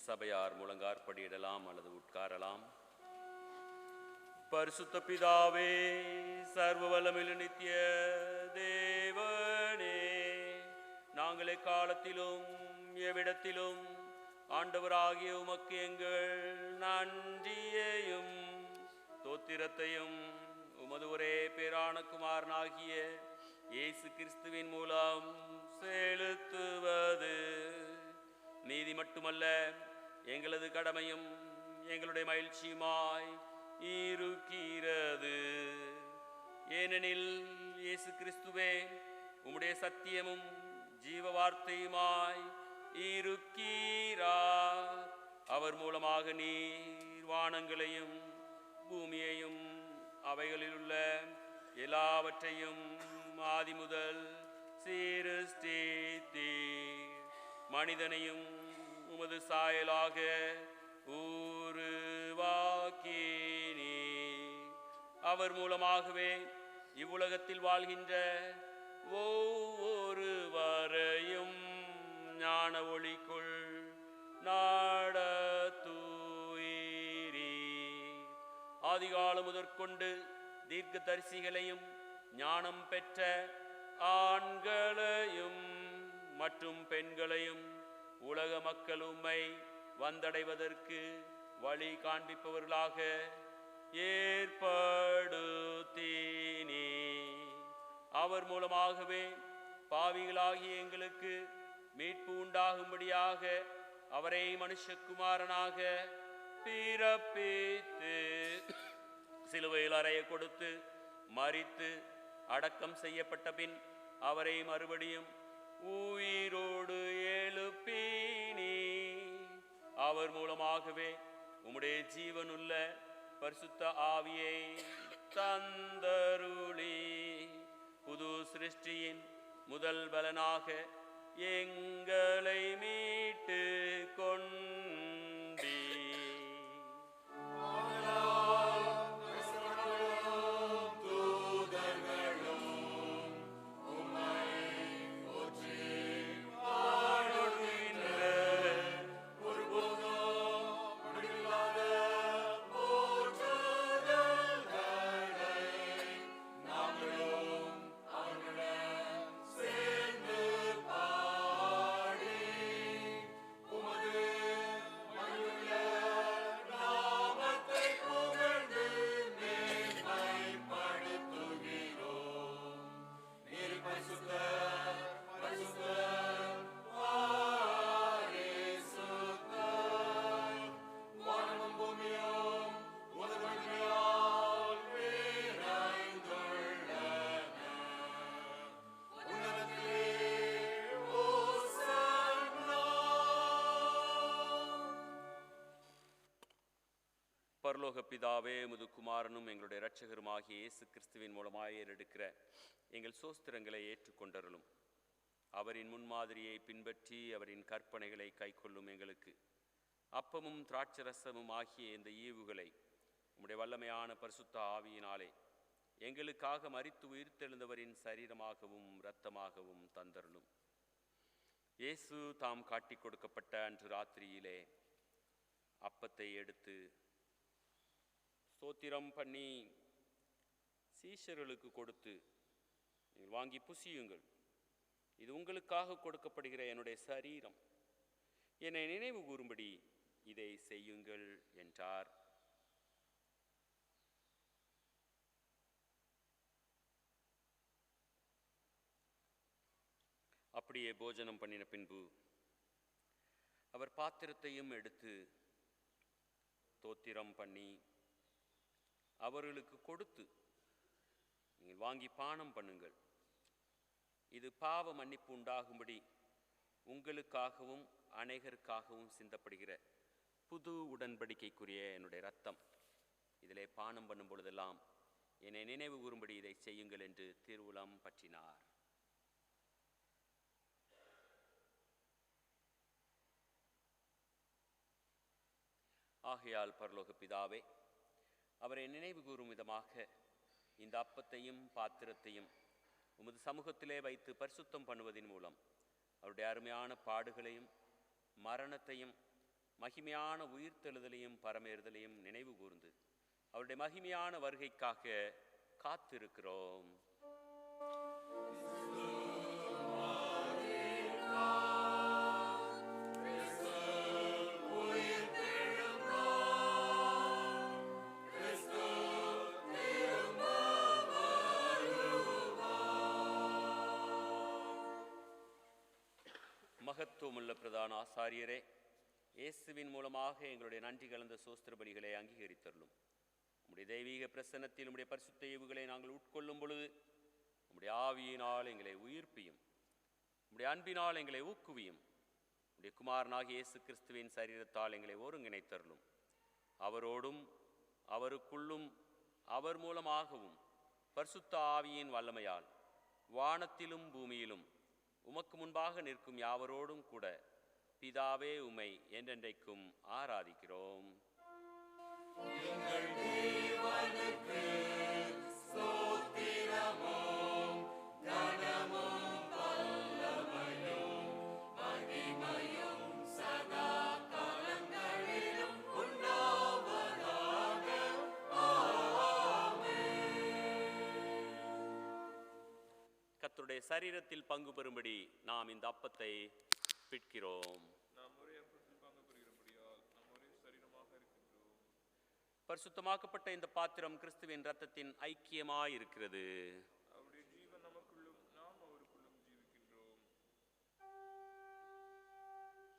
சபையார் முழங்காற்படியிடலாம் அல்லது உட்காரலாம். பரிசுத்த பிதாவே, சர்வ வல்லமையுள்ள நித்திய தேவனே, நாங்கள் எக்காலத்திலும் எவ்விடத்திலும் ஆண்டவராகிய உமக்கு எங்கள் நன்றியையும் தோத்திரத்தையும் உமது ஒரே பேரான குமாரனாகிய இயேசு கிறிஸ்துவின் மூலம் செலுத்துவது நீதி மட்டுமல்ல, எங்களது கடமையும் எங்களுடைய மகிழ்ச்சியுமாய் இருக்கிறது. ஏனெனில் இயேசு கிறிஸ்துவே உம்முடைய சத்தியமும் ஜீவ வார்த்தையுமாய் இருக்கிறார். அவர் மூலமாக நீர் வானங்களையும் பூமியையும் அவைகளில் உள்ள எல்லாவற்றையும் ஆதி முதல் சிருஷ்டித்தீர். மனிதனையும் உமது சாயலாக உருவாக்கினீர். அவர் மூலமாகவே இவ்வுலகத்தில் வாழ்கின்ற ஒவ்வொருவரையும் ஞான ஒளிக்குள் நடத்துவீர். ஆதிகாலம் முதற்கொண்டு தீர்க்க தரிசிகளையும் ஞானம் பெற்ற ஆண்களையும் மற்றும் பெண்களையும் உலக மக்கள் உம்மை வந்தடைவதற்கு வழி காண்பிப்பவர்களாக ஏற்படுத்தினீ. அவர் மூலமாகவே பாவிகளாகிய எங்களுக்கு மீட்பு உண்டாகும்படியாக அவரை மனுஷகுமாரனாக பிறப்பித்து சிலுவையில் அறைய கொடுத்து மரித்து அடக்கம் செய்யப்பட்ட பின் அவரை மறுபடியும் உயிரோடு எழுப்பினீ. அவர் மூலமாகவே உம்முடைய ஜீவனுள்ள பரிசுத்த ஆவியை தந்தருளி புது சிருஷ்டியின் முதல் பலனாக எங்களை மீட்டு கொண்டீ. உமது பரலோக பிதாவே, உமது குமாரனும் எங்களுடைய இரட்சகருமாகிய இயேசு கிறிஸ்துவின் மூலமாக ஏறெடுக்கிற எங்கள் சோஸ்திரங்களை ஏற்றுக்கொண்டருளும். அவரின் முன்மாதிரியை பின்பற்றி அவரின் கற்பனைகளை கைக்கொள்ளும் எங்களுக்கு அப்பமும் திராட்சரசமும் ஆகிய இந்த ஈவுகளை உம்முடைய வல்லமையான பரிசுத்த ஆவியினாலே எங்களுக்காக மரித்து உயிர்த்தெழுந்தவரின் சரீரமாகவும் இரத்தமாகவும் தந்தருளும். இயேசு தாம் காட்டிக் கொடுக்கப்பட்ட அன்று ராத்திரியிலே அப்பத்தை எடுத்து ஸ்தோத்திரம் பண்ணி சீஷர்களுக்கு கொடுத்து, நீங்கள் வாங்கி புசியுங்கள், இது உங்களுக்காக கொடுக்கப்படுகிற என்னுடைய சரீரம், என்னை நினைவு கூறும்படி இதை செய்யுங்கள் என்றார். அப்படியே போஜனம் பண்ணின பின்பு அவர் பாத்திரத்தையும் எடுத்து ஸ்தோத்திரம் பண்ணி அவர்களுக்கு கொடுத்து, நீங்கள் வாங்கி பானம் பண்ணுங்கள், இது பாவ மன்னிப்பு உண்டாகும்படி உங்களுக்காகவும் அநேகருக்காகவும் சிந்தப்படுகிற புது உடன்படிக்கைக்குரிய என்னுடைய இரத்தம். இதிலே பானம் பண்ணும் பொழுதெல்லாம் என்னை நினைவு கூறும்படி இதை செய்யுங்கள் என்று திருவுளம் பற்றினார். ஆகையால் பரலோக பிதாவே, அவரை நினைவு கூறும் விதமாக இந்த அப்பத்தையும் பாத்திரத்தையும் உமது சமூகத்திலே வைத்து பரிசுத்தம் பண்ணுவதன் மூலம் அவருடைய அருமையான பாடுகளையும் மரணத்தையும் மகிமையான உயிர்த்தெழுதலையும் பரமேறுதலையும் நினைவு கூர்ந்து அவருடைய மகிமையான வருகைக்காக காத்திருக்கிறோம். மகத்துவமுள்ள பிரதான ஆசாரியரே, இயேசுவின் மூலமாக எங்களுடைய நன்றி கலந்த சோஸ்திர பலிகளை அங்கீகரித்தருளும். உம்முடைய தெய்வீக பிரசன்னத்தில் உம்முடைய பரிசுத்த ஈவுகளை நாங்கள் உட்கொள்ளும் பொழுது உம்முடைய ஆவியினால் எங்களை உயிர்ப்பியும், உம்முடைய அன்பினால் எங்களை ஊக்குவியும். உம்முடைய குமாரனாகிய இயேசு கிறிஸ்துவின் சரீரத்தால் எங்களை ஒருங்கிணைத்தருளும். அவரோடும் அவருக்குள்ளும் அவர் மூலமாகவும் பரிசுத்த ஆவியின் வல்லமையால் வானத்திலும் பூமியிலும் உமக்கு முன்பாக நிற்கும் யாவரோடும் கூட பிதாவே உம்மை என்றென்றைக்கும் ஆராதிக்கிறோம். கர்த்தருடைய சரீரத்தில் பங்கு பெறும்படி நாம் இந்த அப்பத்தை பிட்கிறோம். பரிசுத்தமாக்கப்பட்ட இந்த பாத்திரம் கிறிஸ்துவின் இரத்தத்தின் ஐக்கியமாயிருக்கிறது.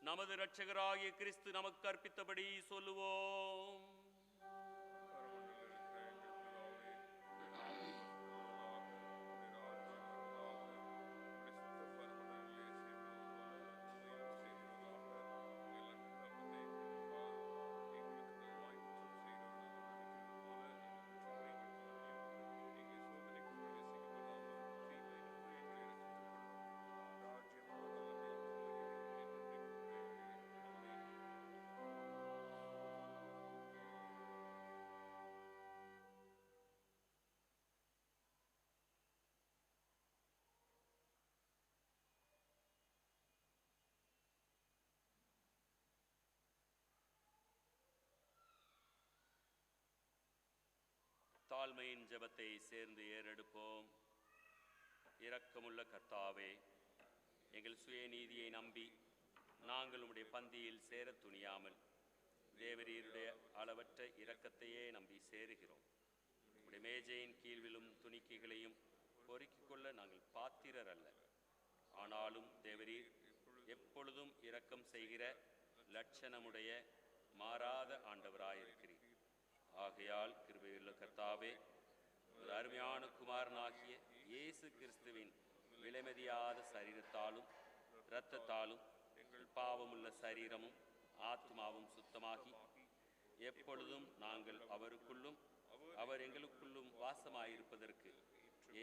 நமது இரட்சகராகிய கிறிஸ்து நமக்கு அர்ப்பித்தபடி சொல்லுவோம். தாழ்மையின் ஜெபத்தை சேர்ந்து ஏறெடுப்போம். இரக்கமுள்ள கர்த்தாவே, எங்கள் சுயநீதியை நம்பி நாங்கள் உம்முடைய பந்தியில் சேர துணியாமல் தேவரீருடைய அளவற்ற இரக்கத்தையே நம்பி சேருகிறோம். உம்முடைய மேஜையின் கீழ்விலும் துணிக்கைகளையும் பொறுக்கிக் கொள்ள நாங்கள் பாத்திரர் அல்ல. ஆனாலும் தேவரீர் எப்பொழுதும் இரக்கம் செய்கிற லட்சணமுடைய மாறாத ஆண்டவராயிருக்கிறீர். ஆகையால் கிருபையுள்ள கர்த்தாவே, ஒரு அருமையான குமாரனாகிய இயேசு கிறிஸ்துவின் விலைமதியாத சரீரத்தாலும் இரத்தத்தாலும் பாவமுள்ள சரீரமும் ஆத்மாவும் சுத்தமாகி எப்பொழுதும் நாங்கள் அவருக்குள்ளும் அவர் எங்களுக்குள்ளும் வாசமாயிருப்பதற்கு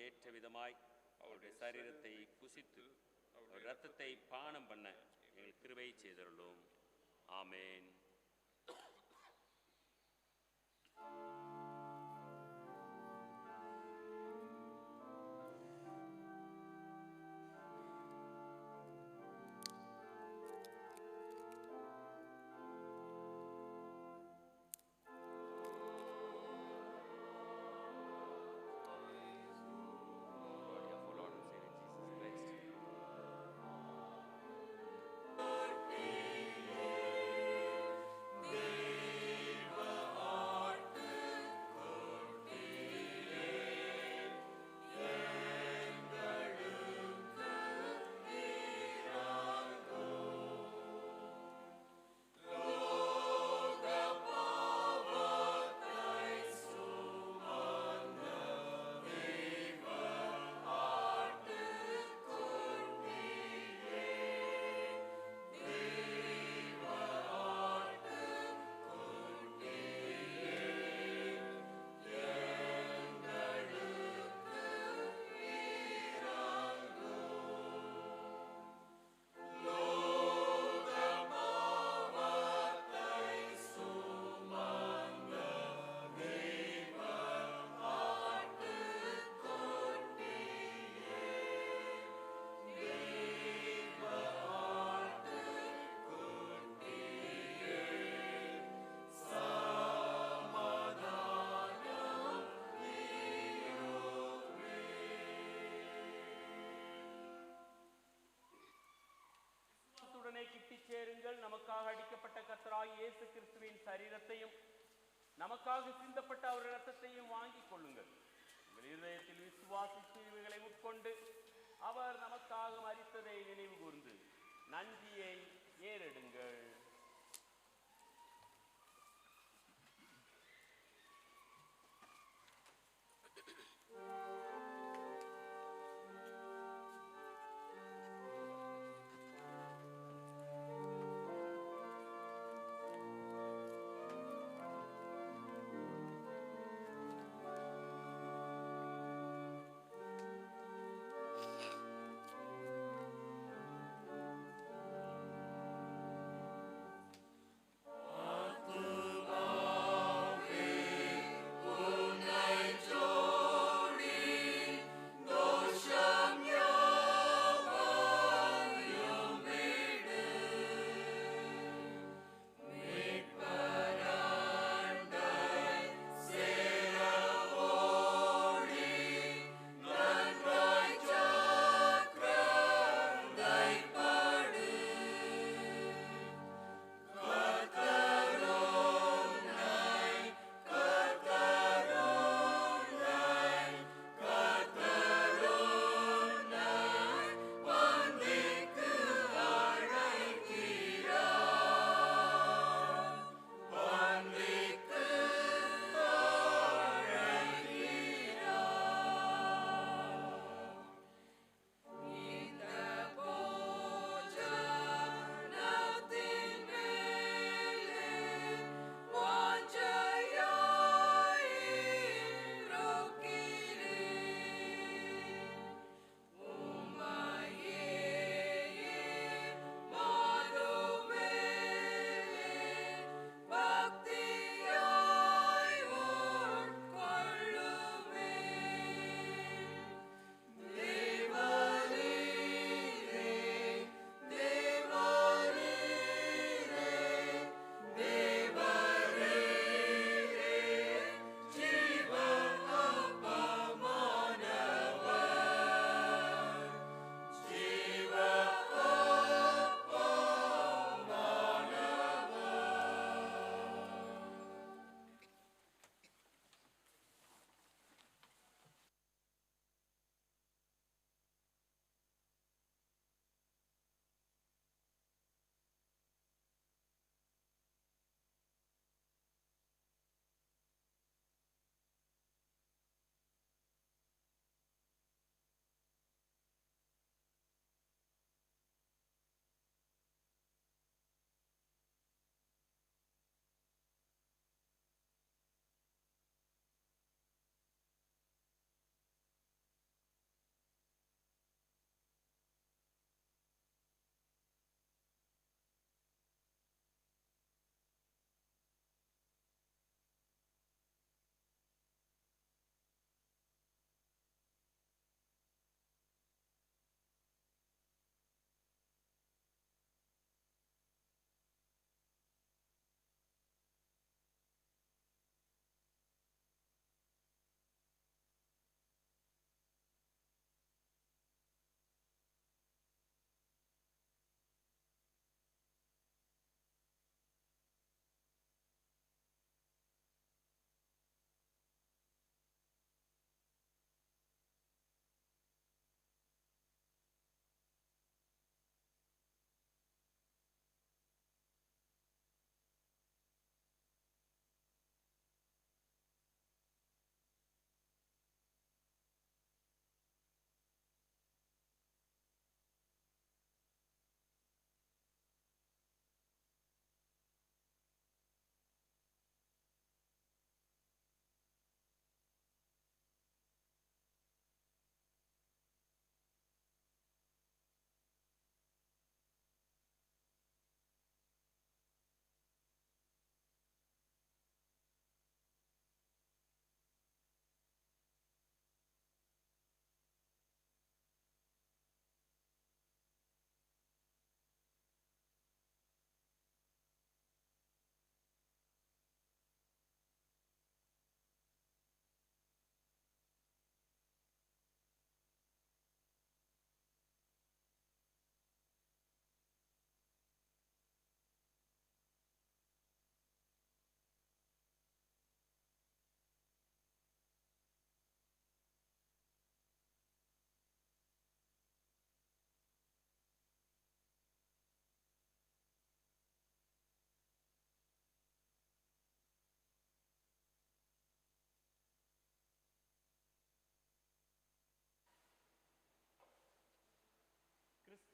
ஏற்ற விதமாய் அவருடைய சரீரத்தை புசித்து அவர் இரத்தத்தை பானம் பண்ண எங்கள் கிருபை செய்தருளும். ஆமேன். கிட்டிச் சேருங்கள். நமக்காக அடிக்கப்பட்ட கர்த்தராகிய இயேசு கிறிஸ்துவின் சரீரத்தையும் நமக்காக சிந்தப்பட்ட அவர் இரத்தத்தையும் வாங்கிக் கொள்ளுங்கள். உங்கள் இருதயத்தில் விசுவாசித்து இவைகளை உட்கொண்டு அவர் நமக்காக மரித்ததை நினைவு கூர்ந்து நன்றியை ஏறெடுங்கள்.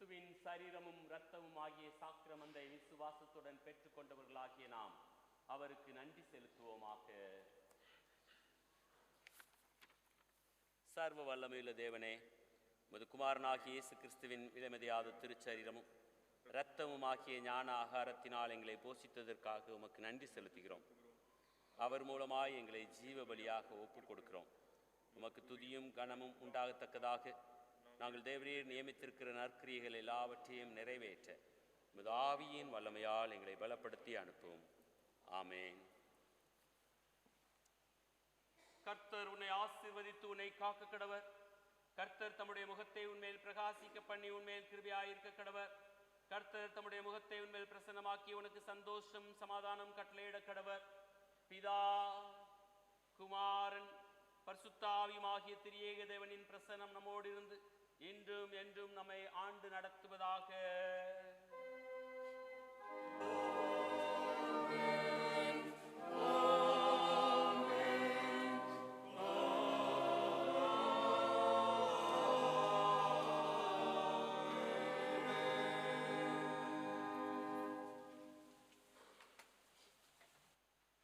கிறிஸ்துவின் சரீரமும் இரத்தமும் ஆகிய சாக்கிரமந்தை விசுவாசத்துடன் பெற்றுக்கொண்டவர்களாகிய நாம் அவருக்கு நன்றி செலுத்துவோமாக. சர்வ வல்லமையுள்ள தேவனே, உமது குமாரனாகிய இயேசு கிறிஸ்துவின் விலைமதியாத திருச்சரீரமும் இரத்தமும் ஆகிய ஞான ஆகாரத்தினால் எங்களை போஷித்ததற்காக உமக்கு நன்றி செலுத்துகிறோம். அவர் மூலமாய் எங்களை ஜீவ பலியாக ஒப்புக் கொடுக்கிறோம். உமக்கு துதியும் கனமும் உண்டாகத்தக்கதாக நாங்கள் தேவரீர் நியமித்திருக்கிற நற்கிரியைகள் எல்லாவற்றையும் நிறைவேற்ற உமது ஆவியின் வல்லமையால் எங்களை பலப்படுத்தி அனுப்பும். ஆமேன். கர்த்தர் உன்னை ஆசீர்வதித்து உன்னை காக்க கடவர். கர்த்தர் தம்முடைய முகத்தை உன்மேல் பிரகாசிக்க பண்ணி உன்மேல் கிருபையாயிருக்க கடவர். கர்த்தர் தம்முடைய முகத்தை உன்மேல் பிரசன்னமாக்கி உனக்கு சந்தோஷம் சமாதானம் கட்டளையிட கடவர். பிதா குமாரன் பரிசுத்த ஆவியுமாகிய திரியேக தேவனின் பிரசன்னம் நம்மோடு இருந்து இன்றும் என்றும் நம்மை ஆண்டு நடத்துவதாக.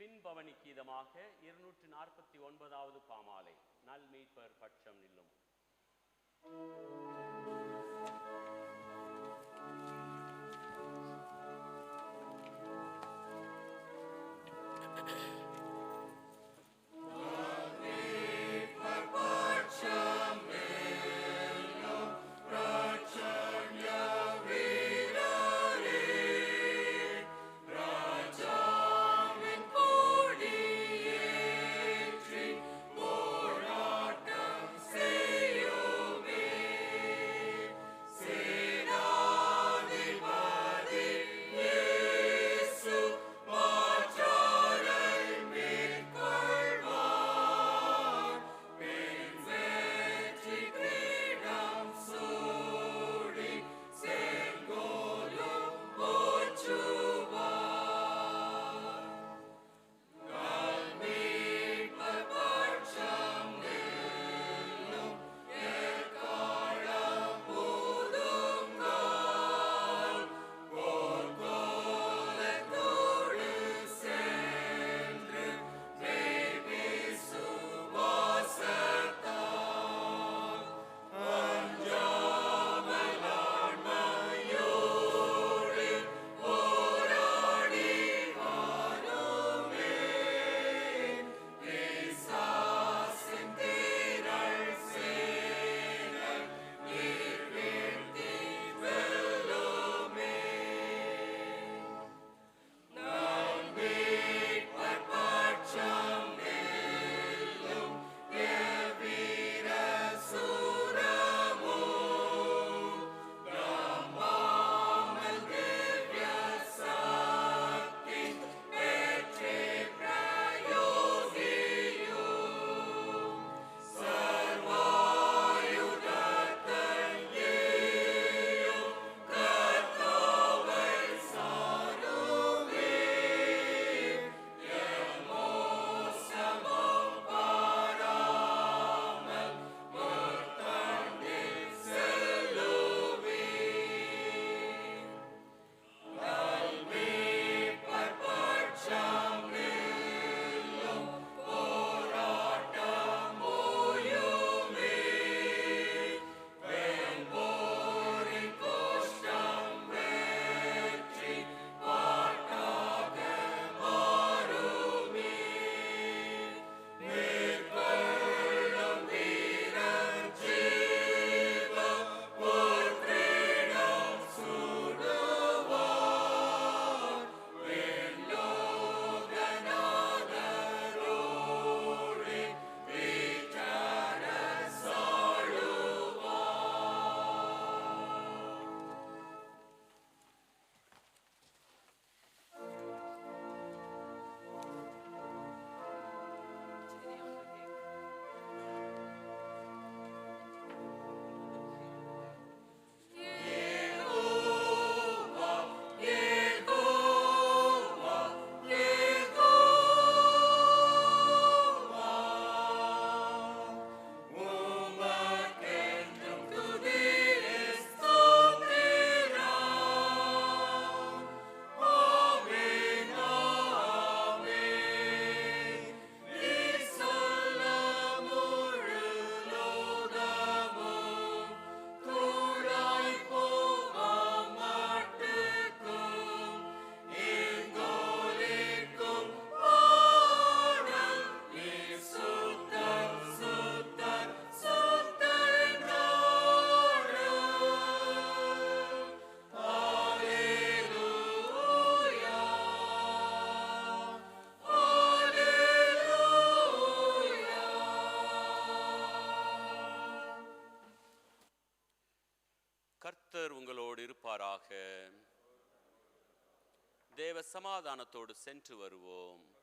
பின்பவனி கீதமாக 249வது பாமாலை நல் மீட்பர் பட்சம் நில்லும். Say செய்வாராக. தேவ சமாதானத்தோடு சென்று வருவோம்.